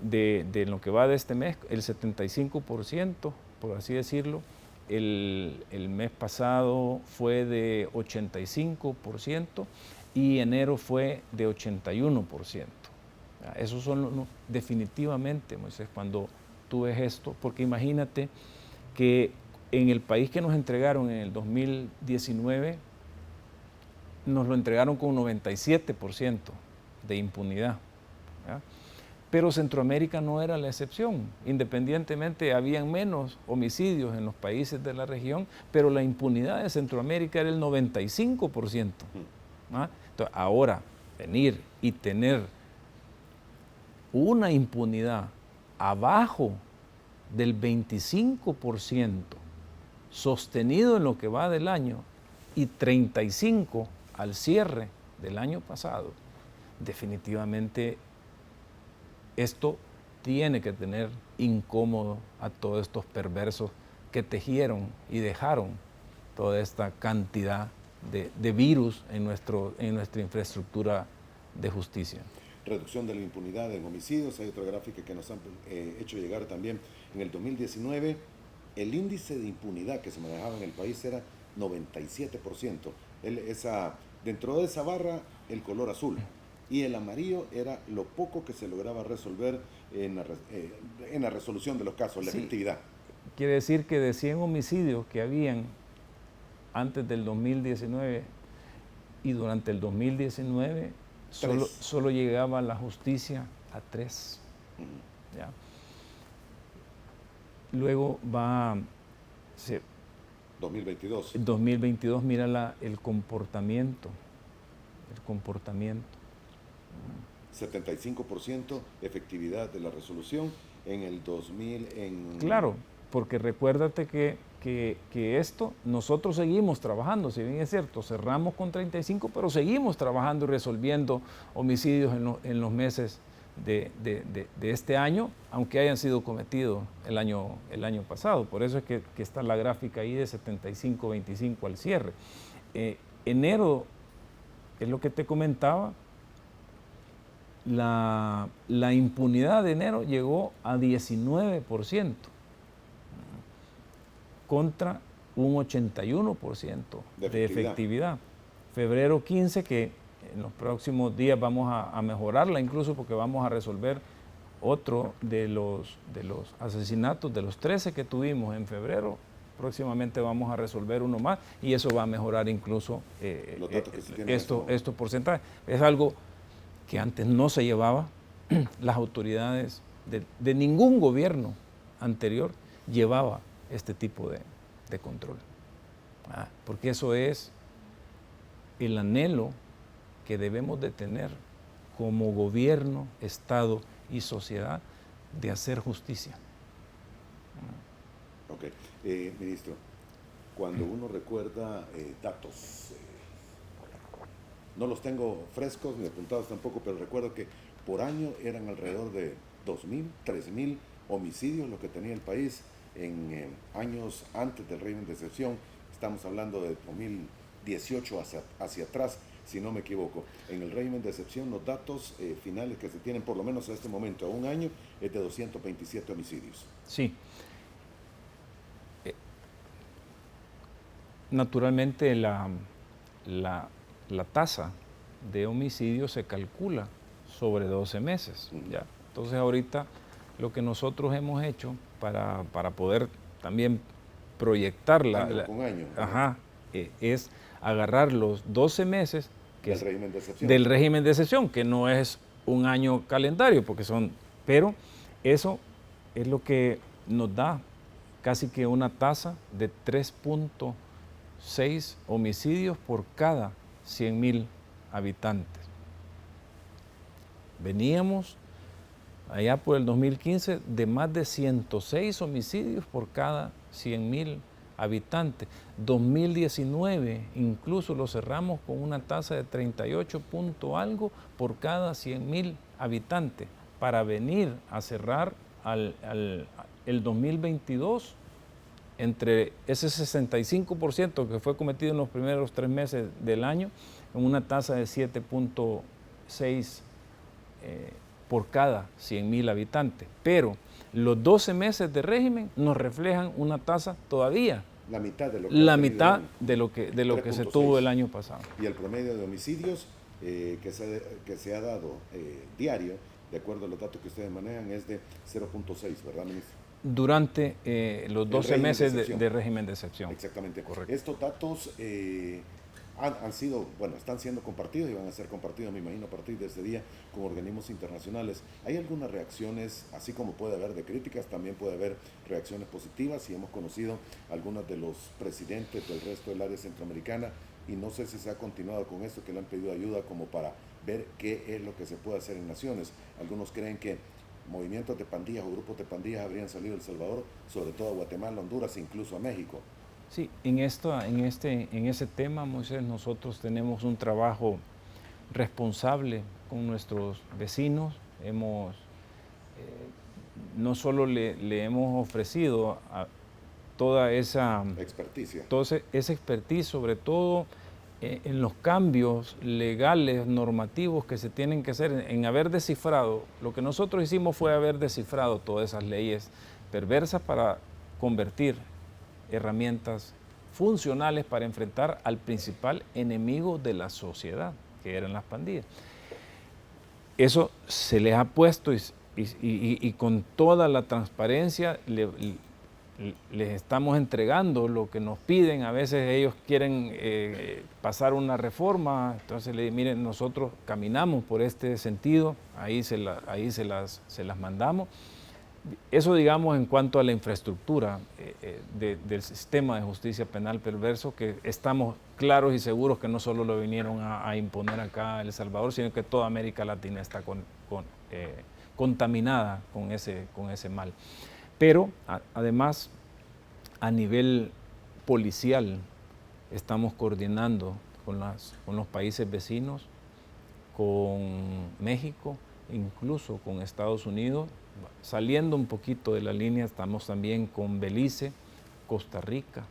de lo que va de este mes, el 75%, por así decirlo. El mes pasado fue de 85% y enero fue de 81%. Esos son definitivamente, Moisés, cuando tú ves esto, porque imagínate que en el país que nos entregaron en el 2019, nos lo entregaron con 97% de impunidad, ¿ya? Pero Centroamérica no era la excepción. Independientemente, habían menos homicidios en los países de la región, pero la impunidad de Centroamérica era el 95%. ¿Ah? Entonces, ahora, venir y tener una impunidad abajo del 25% sostenido en lo que va del año y 35% al cierre del año pasado, definitivamente esto tiene que tener incómodo a todos estos perversos que tejieron y dejaron toda esta cantidad de virus en nuestra infraestructura de justicia. Reducción de la impunidad en homicidios. Hay otra gráfica que nos han hecho llegar también. En el 2019, el índice de impunidad que se manejaba en el país era 97%. Dentro de esa barra, el color azul. Y el amarillo era lo poco que se lograba resolver en la resolución de los casos, la efectividad. Quiere decir que de 100 homicidios que habían antes del 2019 y durante el 2019, solo llegaba la justicia a 3. ¿Ya? Luego va... 2022. 2022, mira el comportamiento. 75% efectividad de la resolución en el 2000. Claro, porque recuérdate que esto, nosotros seguimos trabajando, si bien es cierto, cerramos con 35, pero seguimos trabajando y resolviendo homicidios en los meses de este año, aunque hayan sido cometidos el año pasado. Por eso es que está la gráfica ahí de 75-25 al cierre. Enero, es lo que te comentaba, la impunidad de enero llegó a 19%, contra un 81% de efectividad. Febrero 15, que en los próximos días vamos a mejorarla incluso porque vamos a resolver otro de los asesinatos, de los 13 que tuvimos en febrero. Próximamente vamos a resolver uno más y eso va a mejorar incluso los datos que se tienen estos porcentajes. Es algo que antes no se llevaba. Las autoridades de ningún gobierno anterior llevaba este tipo de control. Porque eso es el anhelo que debemos de tener como gobierno, Estado y sociedad de hacer justicia. Ok. Ministro, cuando uno recuerda datos, no los tengo frescos ni apuntados tampoco, pero recuerdo que por año eran alrededor de 2.000, 3.000 homicidios lo que tenía el país en años antes del régimen de excepción. Estamos hablando de 2018 hacia atrás, si no me equivoco. En el régimen de excepción, los datos finales que se tienen, por lo menos a este momento, a un año, es de 227 homicidios. Sí. Naturalmente la tasa de homicidios se calcula sobre 12 meses. ¿Ya? Entonces ahorita lo que nosotros hemos hecho para poder también proyectarla año con año, es agarrar los 12 meses del régimen de excepción, que no es un año calendario, pero eso es lo que nos da casi que una tasa de 3.6 homicidios por cada 100.000 habitantes. Veníamos allá por el 2015 de más de 106 homicidios por cada 100.000 habitantes. 2019 incluso lo cerramos con una tasa de 38 punto algo por cada 100.000 habitantes, para venir a cerrar el 2022 entre ese 65% que fue cometido en los primeros 3 meses del año, en una tasa de 7.1 6 por cada 100.000 habitantes. Pero los 12 meses de régimen nos reflejan una tasa todavía la mitad de lo que, se tuvo el año pasado. Y el promedio de homicidios que se ha dado diario, de acuerdo a los datos que ustedes manejan, es de 0.6, ¿verdad, ministro? Durante los 12 meses de régimen de excepción. Exactamente. Correcto. Estos datos están siendo compartidos y van a ser compartidos, me imagino, a partir de ese día con organismos internacionales. ¿Hay algunas reacciones, así como puede haber de críticas, también puede haber reacciones positivas? Y hemos conocido algunos de los presidentes del resto del área centroamericana, y no sé si se ha continuado con esto, que le han pedido ayuda como para ver qué es lo que se puede hacer en naciones. Algunos creen que movimientos de pandillas o grupos de pandillas habrían salido de El Salvador, sobre todo a Guatemala, Honduras e incluso a México. Sí, en ese tema, Moisés, nosotros tenemos un trabajo responsable con nuestros vecinos. No solo le hemos ofrecido toda esa expertise, sobre todo en los cambios legales, normativos que se tienen que hacer, en haber descifrado. Lo que nosotros hicimos fue haber descifrado todas esas leyes perversas para convertir herramientas funcionales para enfrentar al principal enemigo de la sociedad, que eran las pandillas. Eso se les ha puesto y con toda la transparencia les estamos entregando lo que nos piden. A veces ellos quieren pasar una reforma, entonces le digo, miren, nosotros caminamos por este sentido, ahí se las mandamos. Eso, digamos, en cuanto a la infraestructura del sistema de justicia penal perverso, que estamos claros y seguros que no solo lo vinieron a imponer acá en El Salvador, sino que toda América Latina está contaminada con ese mal. Pero además, a nivel policial, estamos coordinando con los países vecinos, con México, incluso con Estados Unidos. Saliendo un poquito de la línea, estamos también con Belice, Costa Rica,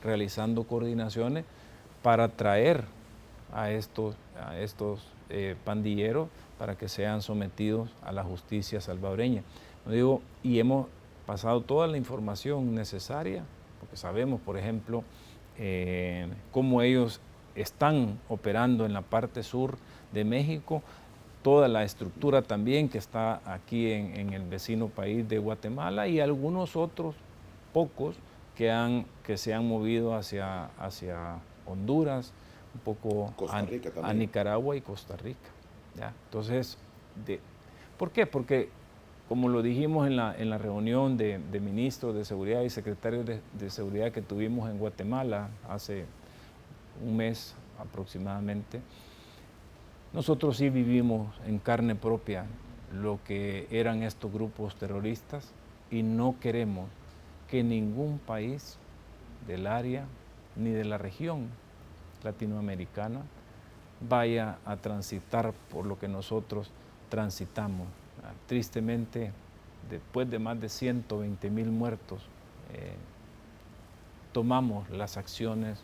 realizando coordinaciones para traer a estos pandilleros para que sean sometidos a la justicia salvadoreña. Y hemos pasado toda la información necesaria, porque sabemos, por ejemplo, cómo ellos están operando en la parte sur de México, toda la estructura también que está aquí en el vecino país de Guatemala, y algunos otros pocos que se han movido hacia Honduras, un poco a Nicaragua y Costa Rica. ¿Ya? Entonces, ¿por qué? Porque, como lo dijimos en la reunión de ministros de seguridad y secretarios de seguridad que tuvimos en Guatemala hace un mes aproximadamente, nosotros sí vivimos en carne propia lo que eran estos grupos terroristas, y no queremos que ningún país del área ni de la región latinoamericana vaya a transitar por lo que nosotros transitamos. Tristemente, después de más de 120,000 muertos, tomamos las acciones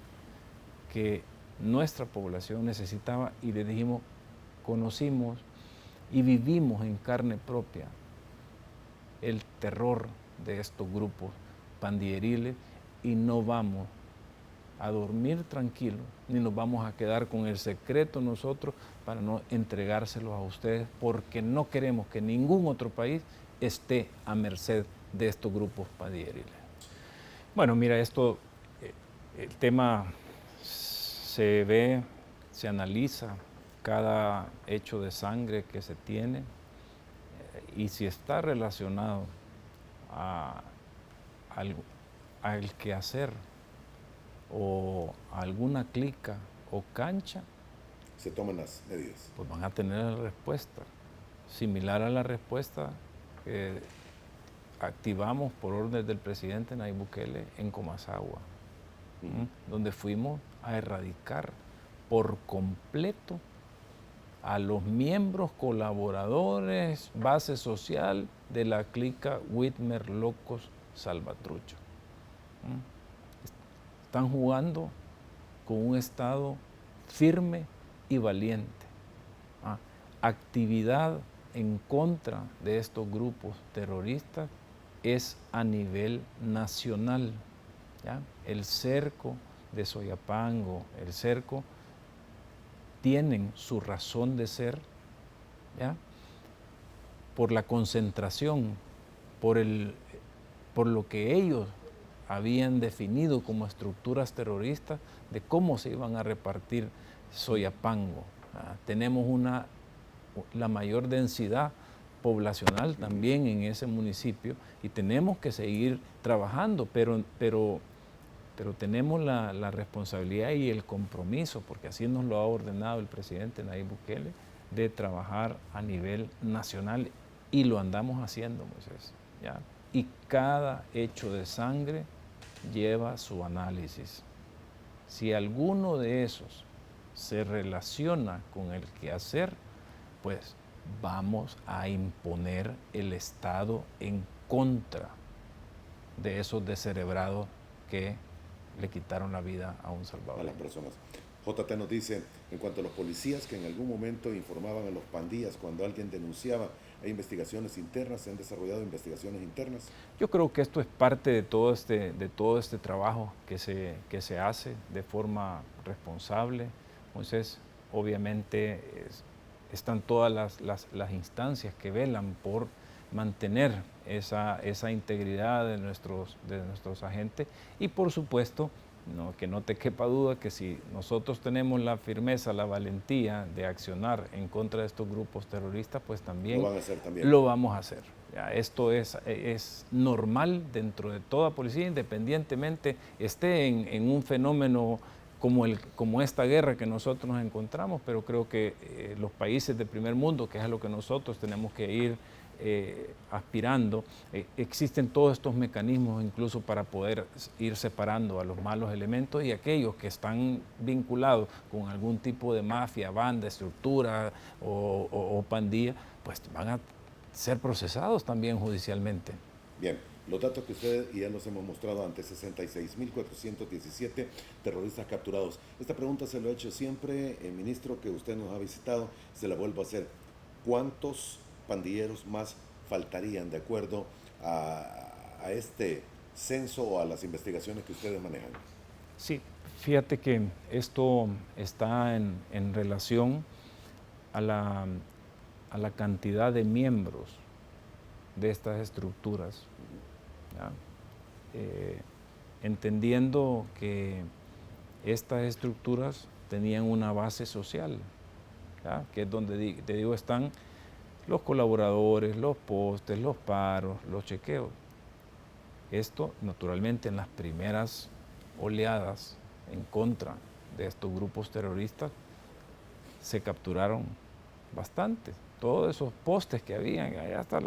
que nuestra población necesitaba y le dijimos, conocimos y vivimos en carne propia el terror de estos grupos pandilleriles, y no vamos a dormir tranquilos, ni nos vamos a quedar con el secreto nosotros para no entregárselos a ustedes, porque no queremos que ningún otro país esté a merced de estos grupos pandilleriles. Bueno, mira, el tema se ve, se analiza cada hecho de sangre que se tiene, y si está relacionado al quehacer o a alguna clica o cancha, se toman las medidas. Pues van a tener la respuesta, similar a la respuesta que activamos por orden del presidente Nayib Bukele en Comasagua, donde fuimos a erradicar por completo a los miembros, colaboradores, base social de la clica Whitmer Locos Salvatrucho. Están jugando con un Estado firme y valiente, actividad en contra de estos grupos terroristas es a nivel nacional. ¿Ya? El cerco de Soyapango, el cerco, tienen su razón de ser, ¿ya? Por la concentración, por lo que ellos habían definido como estructuras terroristas de cómo se iban a repartir Soyapango. Tenemos la mayor densidad poblacional también en ese municipio y tenemos que seguir trabajando, pero tenemos la responsabilidad y el compromiso, porque así nos lo ha ordenado el presidente Nayib Bukele, de trabajar a nivel nacional, y lo andamos haciendo, Moisés, ¿ya? Y cada hecho de sangre lleva su análisis. Si alguno de esos se relaciona con el quehacer, pues vamos a imponer el Estado en contra de esos descerebrados que le quitaron la vida a un salvadoreño. A las personas. JT nos dice, en cuanto a los policías que en algún momento informaban a los pandillas cuando alguien denunciaba, ¿hay investigaciones internas? ¿Se han desarrollado investigaciones internas? Yo creo que esto es parte de todo este trabajo que se hace de forma responsable. Entonces, obviamente, están todas las instancias que velan por mantener esa integridad de nuestros agentes, y por supuesto, que no te quepa duda que si nosotros tenemos la firmeza, la valentía de accionar en contra de estos grupos terroristas, pues también lo vamos a hacer. Ya, esto es normal dentro de toda policía, independientemente esté en un fenómeno como esta guerra que nosotros nos encontramos, pero creo que los países del primer mundo, que es a lo que nosotros tenemos que ir aspirando, existen todos estos mecanismos incluso para poder ir separando a los malos elementos, y aquellos que están vinculados con algún tipo de mafia, banda, estructura o pandilla, pues van a ser procesados también judicialmente. Bien, los datos que ustedes ya los hemos mostrado antes, 66.417 terroristas capturados. Esta pregunta se lo he hecho siempre, el ministro, que usted nos ha visitado, se la vuelvo a hacer. ¿Cuántos pandilleros más faltarían de acuerdo a este censo o a las investigaciones que ustedes manejan? Sí, fíjate que esto está en relación a la cantidad de miembros de estas estructuras, ¿ya? Entendiendo que estas estructuras tenían una base social, ¿ya? Que es donde te digo están los colaboradores, los postes, los paros, los chequeos. Esto, naturalmente, en las primeras oleadas en contra de estos grupos terroristas, se capturaron bastantes. Todos esos postes que habían, allá está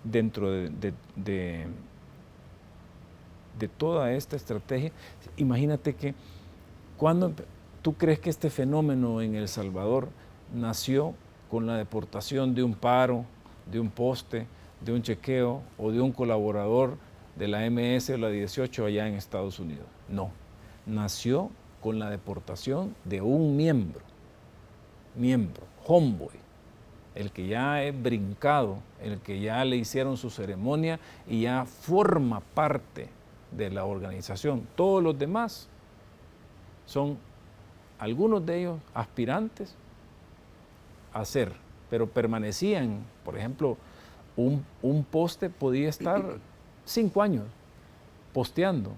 dentro de toda esta estrategia, imagínate que ¿tú crees que este fenómeno en El Salvador nació con la deportación de un paro, de un poste, de un chequeo o de un colaborador de la MS o la 18 allá en Estados Unidos? No, nació con la deportación de un miembro, homeboy, el que ya es brincado, el que ya le hicieron su ceremonia y ya forma parte de la organización. Todos los demás son, algunos de ellos, aspirantes a ser, pero permanecían. Por ejemplo, un poste podía estar 5 años posteando,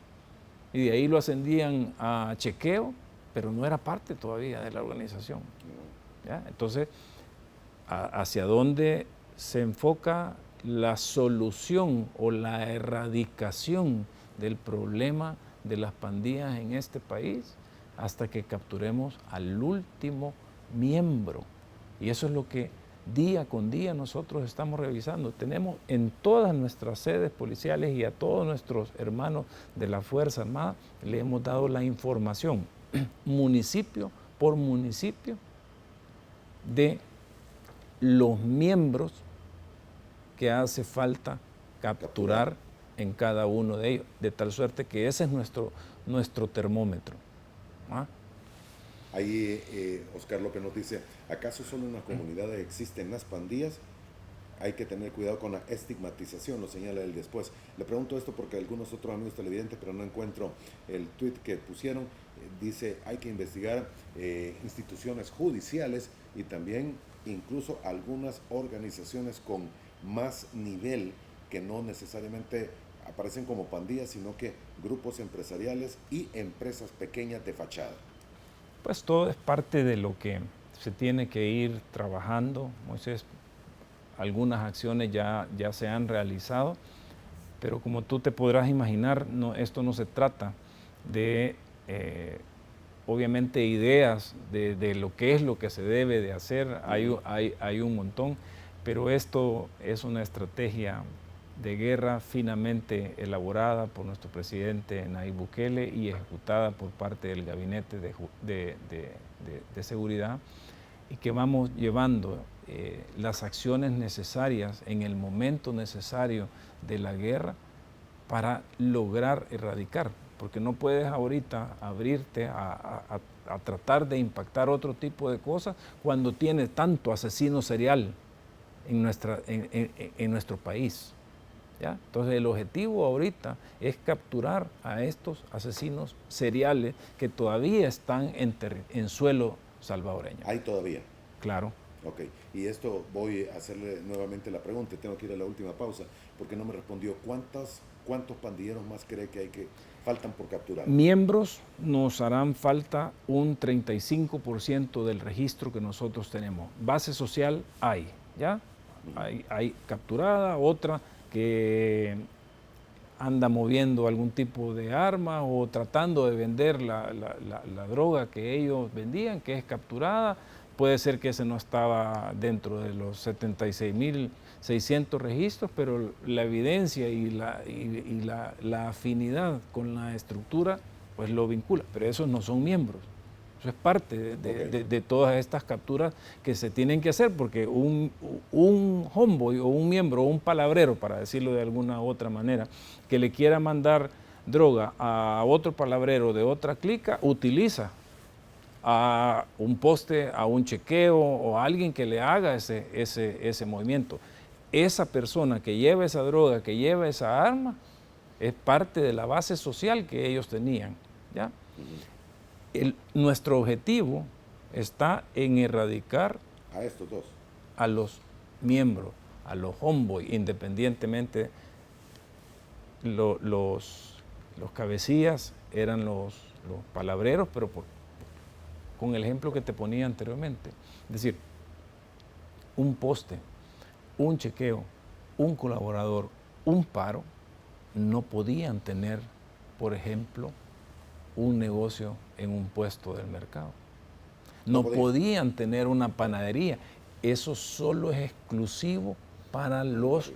y de ahí lo ascendían a chequeo, pero no era parte todavía de la organización, ¿ya? Entonces, ¿hacia dónde se enfoca la solución o la erradicación del problema de las pandillas en este país? Hasta que capturemos al último miembro. Y eso es lo que día con día nosotros estamos revisando. Tenemos en todas nuestras sedes policiales y a todos nuestros hermanos de la Fuerza Armada, le hemos dado la información, municipio por municipio, de los miembros que hace falta capturar en cada uno de ellos, de tal suerte que ese es nuestro termómetro. ¿Ah? Ahí Oscar López nos dice, ¿acaso solo en las comunidades existen las pandillas? Hay que tener cuidado con la estigmatización, lo señala él después. Le pregunto esto porque algunos otros amigos televidentes, pero no encuentro el tuit que pusieron, dice, hay que investigar instituciones judiciales y también incluso algunas organizaciones con más nivel que no necesariamente aparecen como pandillas, sino que grupos empresariales y empresas pequeñas de fachada. Pues todo es parte de lo que se tiene que ir trabajando, Moisés. Algunas acciones ya se han realizado, pero como tú te podrás imaginar, esto no se trata de, obviamente, ideas de lo que es lo que se debe de hacer, hay un montón, pero esto es una estrategia de guerra finamente elaborada por nuestro presidente Nayib Bukele y ejecutada por parte del Gabinete de Seguridad, y que vamos llevando las acciones necesarias en el momento necesario de la guerra para lograr erradicar, porque no puedes ahorita abrirte a tratar de impactar otro tipo de cosas cuando tienes tanto asesino serial en nuestro país. ¿Ya? Entonces el objetivo ahorita es capturar a estos asesinos seriales que todavía están en suelo salvadoreño. ¿Hay todavía? Claro. Ok, y esto voy a hacerle nuevamente la pregunta, tengo que ir a la última pausa, porque no me respondió. ¿Cuántos pandilleros más cree que faltan por capturar? Miembros nos harán falta un 35% del registro que nosotros tenemos. Base social hay, ¿ya? Hay capturada, otra que anda moviendo algún tipo de arma o tratando de vender la droga que ellos vendían, que es capturada. Puede ser que ese no estaba dentro de los 76.600 registros, pero la evidencia y la afinidad con la estructura pues lo vincula, pero esos no son miembros. Eso es parte de todas estas capturas que se tienen que hacer, porque un homeboy o un miembro o un palabrero, para decirlo de alguna u otra manera, que le quiera mandar droga a otro palabrero de otra clica, utiliza a un poste, a un chequeo o a alguien que le haga ese movimiento. Esa persona que lleva esa droga, que lleva esa arma, es parte de la base social que ellos tenían, ¿ya? Nuestro objetivo está en erradicar a estos dos, a los miembros, a los homeboys, independientemente. Los cabecillas eran los palabreros, pero con el ejemplo que te ponía anteriormente. Es decir, un poste, un chequeo, un colaborador, un paro, no podían tener, por ejemplo, un negocio en un puesto del mercado. No podían tener una panadería. Eso solo es exclusivo para los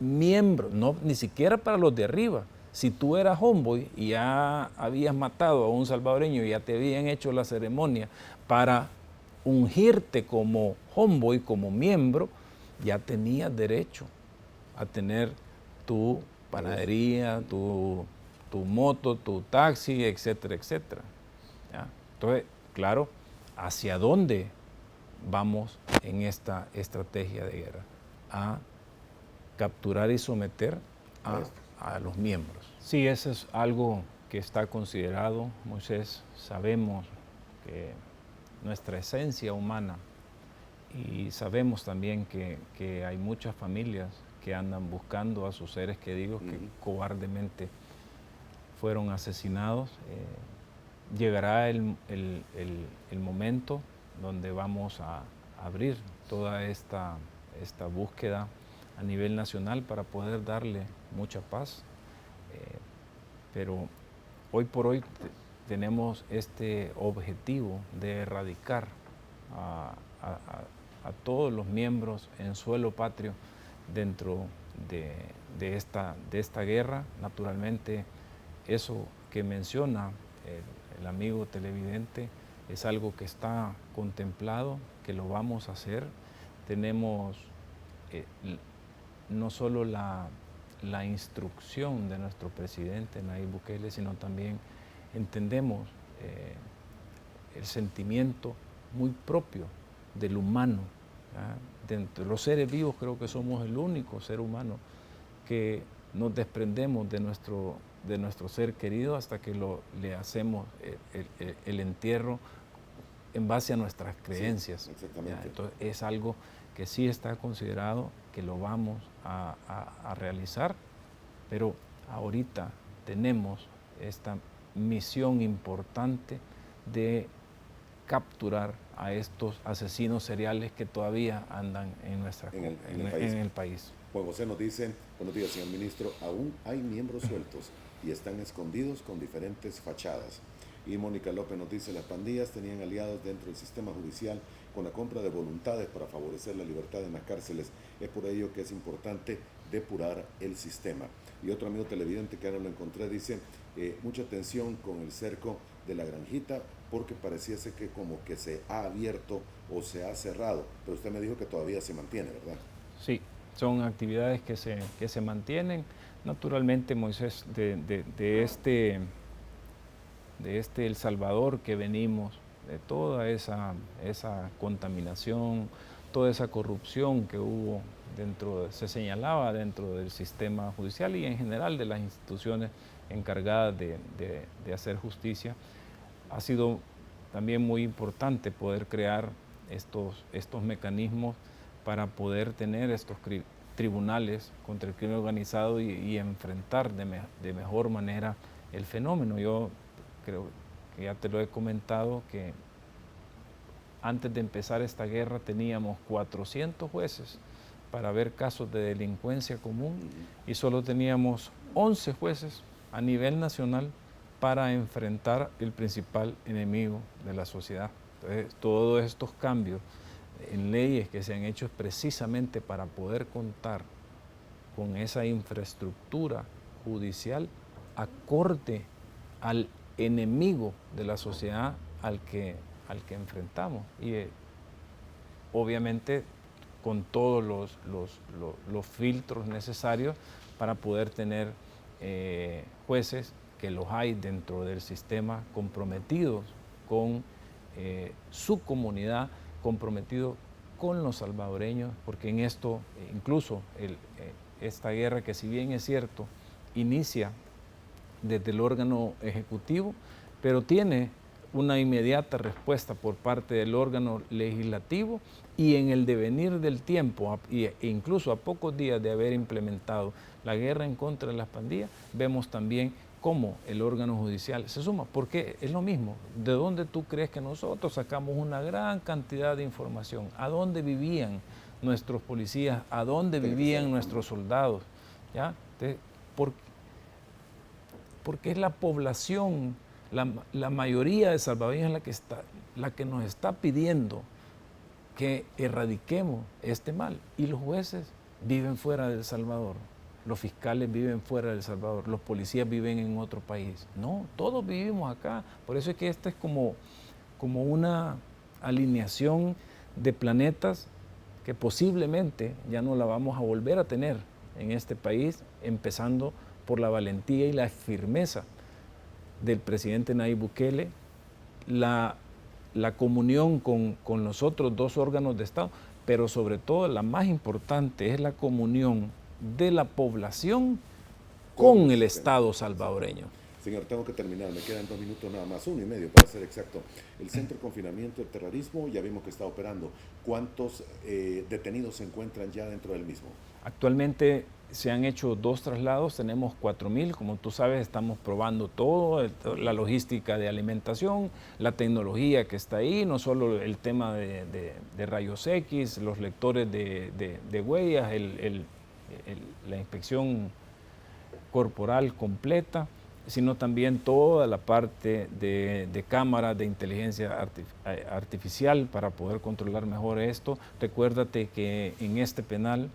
miembros, no, ni siquiera para los de arriba. Si tú eras homeboy y ya habías matado a un salvadoreño y ya te habían hecho la ceremonia para ungirte como homeboy, como miembro, ya tenías derecho a tener tu panadería, tu moto, tu taxi, etcétera, etcétera. ¿Ya? Entonces, claro, ¿hacia dónde vamos en esta estrategia de guerra? A capturar y someter a los miembros. Sí, eso es algo que está considerado, Moisés. Sabemos que nuestra esencia humana, y sabemos también que hay muchas familias que andan buscando a sus seres queridos que cobardemente fueron asesinados. Llegará el momento donde vamos a abrir toda esta búsqueda a nivel nacional para poder darle mucha paz. Pero hoy por hoy tenemos este objetivo de erradicar a todos los miembros en suelo patrio dentro de esta guerra. Naturalmente, eso que menciona el amigo televidente es algo que está contemplado, que lo vamos a hacer. Tenemos no solo la la instrucción de nuestro presidente Nayib Bukele, sino también entendemos el sentimiento muy propio del humano. Dentro de los seres vivos creo que somos el único ser humano que nos desprendemos de nuestro ser querido hasta que le hacemos el entierro en base a nuestras creencias. Sí, exactamente. Entonces es algo que sí está considerado, que lo vamos a realizar, pero ahorita tenemos esta misión importante de capturar a estos asesinos seriales que todavía andan en el país. Juan José nos dice, buenos días señor ministro, aún hay miembros sueltos y están escondidos con diferentes fachadas. Y Mónica López nos dice, las pandillas tenían aliados dentro del sistema judicial con la compra de voluntades para favorecer la libertad en las cárceles. Es por ello que es importante depurar el sistema. Y otro amigo televidente que ahora lo encontré dice, mucha atención con el cerco de la Granjita porque pareciese que como que se ha abierto o se ha cerrado, pero usted me dijo que todavía se mantiene, ¿verdad? Sí, son actividades que se mantienen. Naturalmente, Moisés, de este El Salvador que venimos, de toda esa contaminación, toda esa corrupción que hubo se señalaba dentro del sistema judicial y en general de las instituciones encargadas de hacer justicia, ha sido también muy importante poder crear estos mecanismos para poder tener estos tribunales contra el crimen organizado y enfrentar de mejor manera el fenómeno. Yo creo que ya te lo he comentado que antes de empezar esta guerra teníamos 400 jueces para ver casos de delincuencia común y solo teníamos 11 jueces a nivel nacional para enfrentar el principal enemigo de la sociedad. Entonces, todos estos cambios en leyes que se han hecho precisamente para poder contar con esa infraestructura judicial acorde al enemigo de la sociedad al que enfrentamos y obviamente con todos los filtros necesarios para poder tener jueces, que los hay dentro del sistema, comprometidos con su comunidad, comprometidos con los salvadoreños, porque en esto, incluso esta guerra que si bien es cierto, inicia desde el órgano ejecutivo, pero tiene una inmediata respuesta por parte del órgano legislativo y en el devenir del tiempo, e incluso a pocos días de haber implementado la guerra en contra de las pandillas, vemos también cómo el órgano judicial se suma, porque es lo mismo. ¿De dónde tú crees que nosotros sacamos una gran cantidad de información? ¿A dónde vivían nuestros policías? ¿A dónde vivían nuestros soldados? ¿Ya? Porque es la población, la mayoría de salvadoreños la que nos está pidiendo que erradiquemos este mal. Y los jueces viven fuera de El Salvador, los fiscales viven fuera de El Salvador, los policías viven en otro país. No, todos vivimos acá. Por eso es que esta es como una alineación de planetas que posiblemente ya no la vamos a volver a tener en este país, empezando por la valentía y la firmeza del presidente Nayib Bukele, la comunión con los otros dos órganos de Estado, pero sobre todo la más importante es la comunión de la población con el Estado salvadoreño. Señor, tengo que terminar, me quedan 2 minutos nada más, 1 y medio para ser exacto. El Centro de Confinamiento del Terrorismo ya vimos que está operando. ¿Cuántos detenidos se encuentran ya dentro del mismo? Actualmente se han hecho 2 traslados, tenemos 4.000, como tú sabes, estamos probando todo, la logística de alimentación, la tecnología que está ahí, no solo el tema de rayos X, los lectores de huellas, la inspección corporal completa, sino también toda la parte de cámaras de inteligencia artificial para poder controlar mejor esto. Recuérdate que en este penal,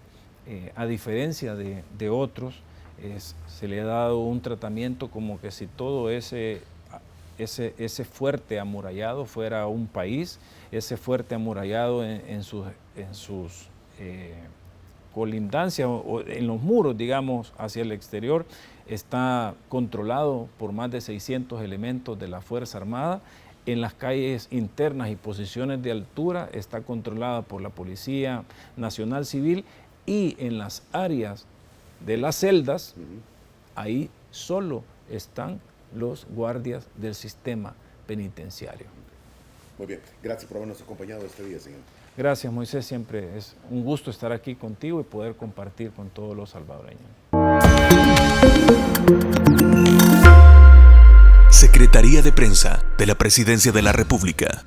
a diferencia de otros, se le ha dado un tratamiento como que si todo ese fuerte amurallado fuera un país, ese fuerte amurallado en sus colindancia o en los muros, digamos, hacia el exterior, está controlado por más de 600 elementos de la Fuerza Armada. En las calles internas y posiciones de altura está controlada por la Policía Nacional Civil, y en las áreas de las celdas, ahí solo están los guardias del sistema penitenciario. Muy bien, gracias por habernos acompañado este día, señor. Gracias, Moisés, siempre es un gusto estar aquí contigo y poder compartir con todos los salvadoreños. Secretaría de Prensa de la Presidencia de la República.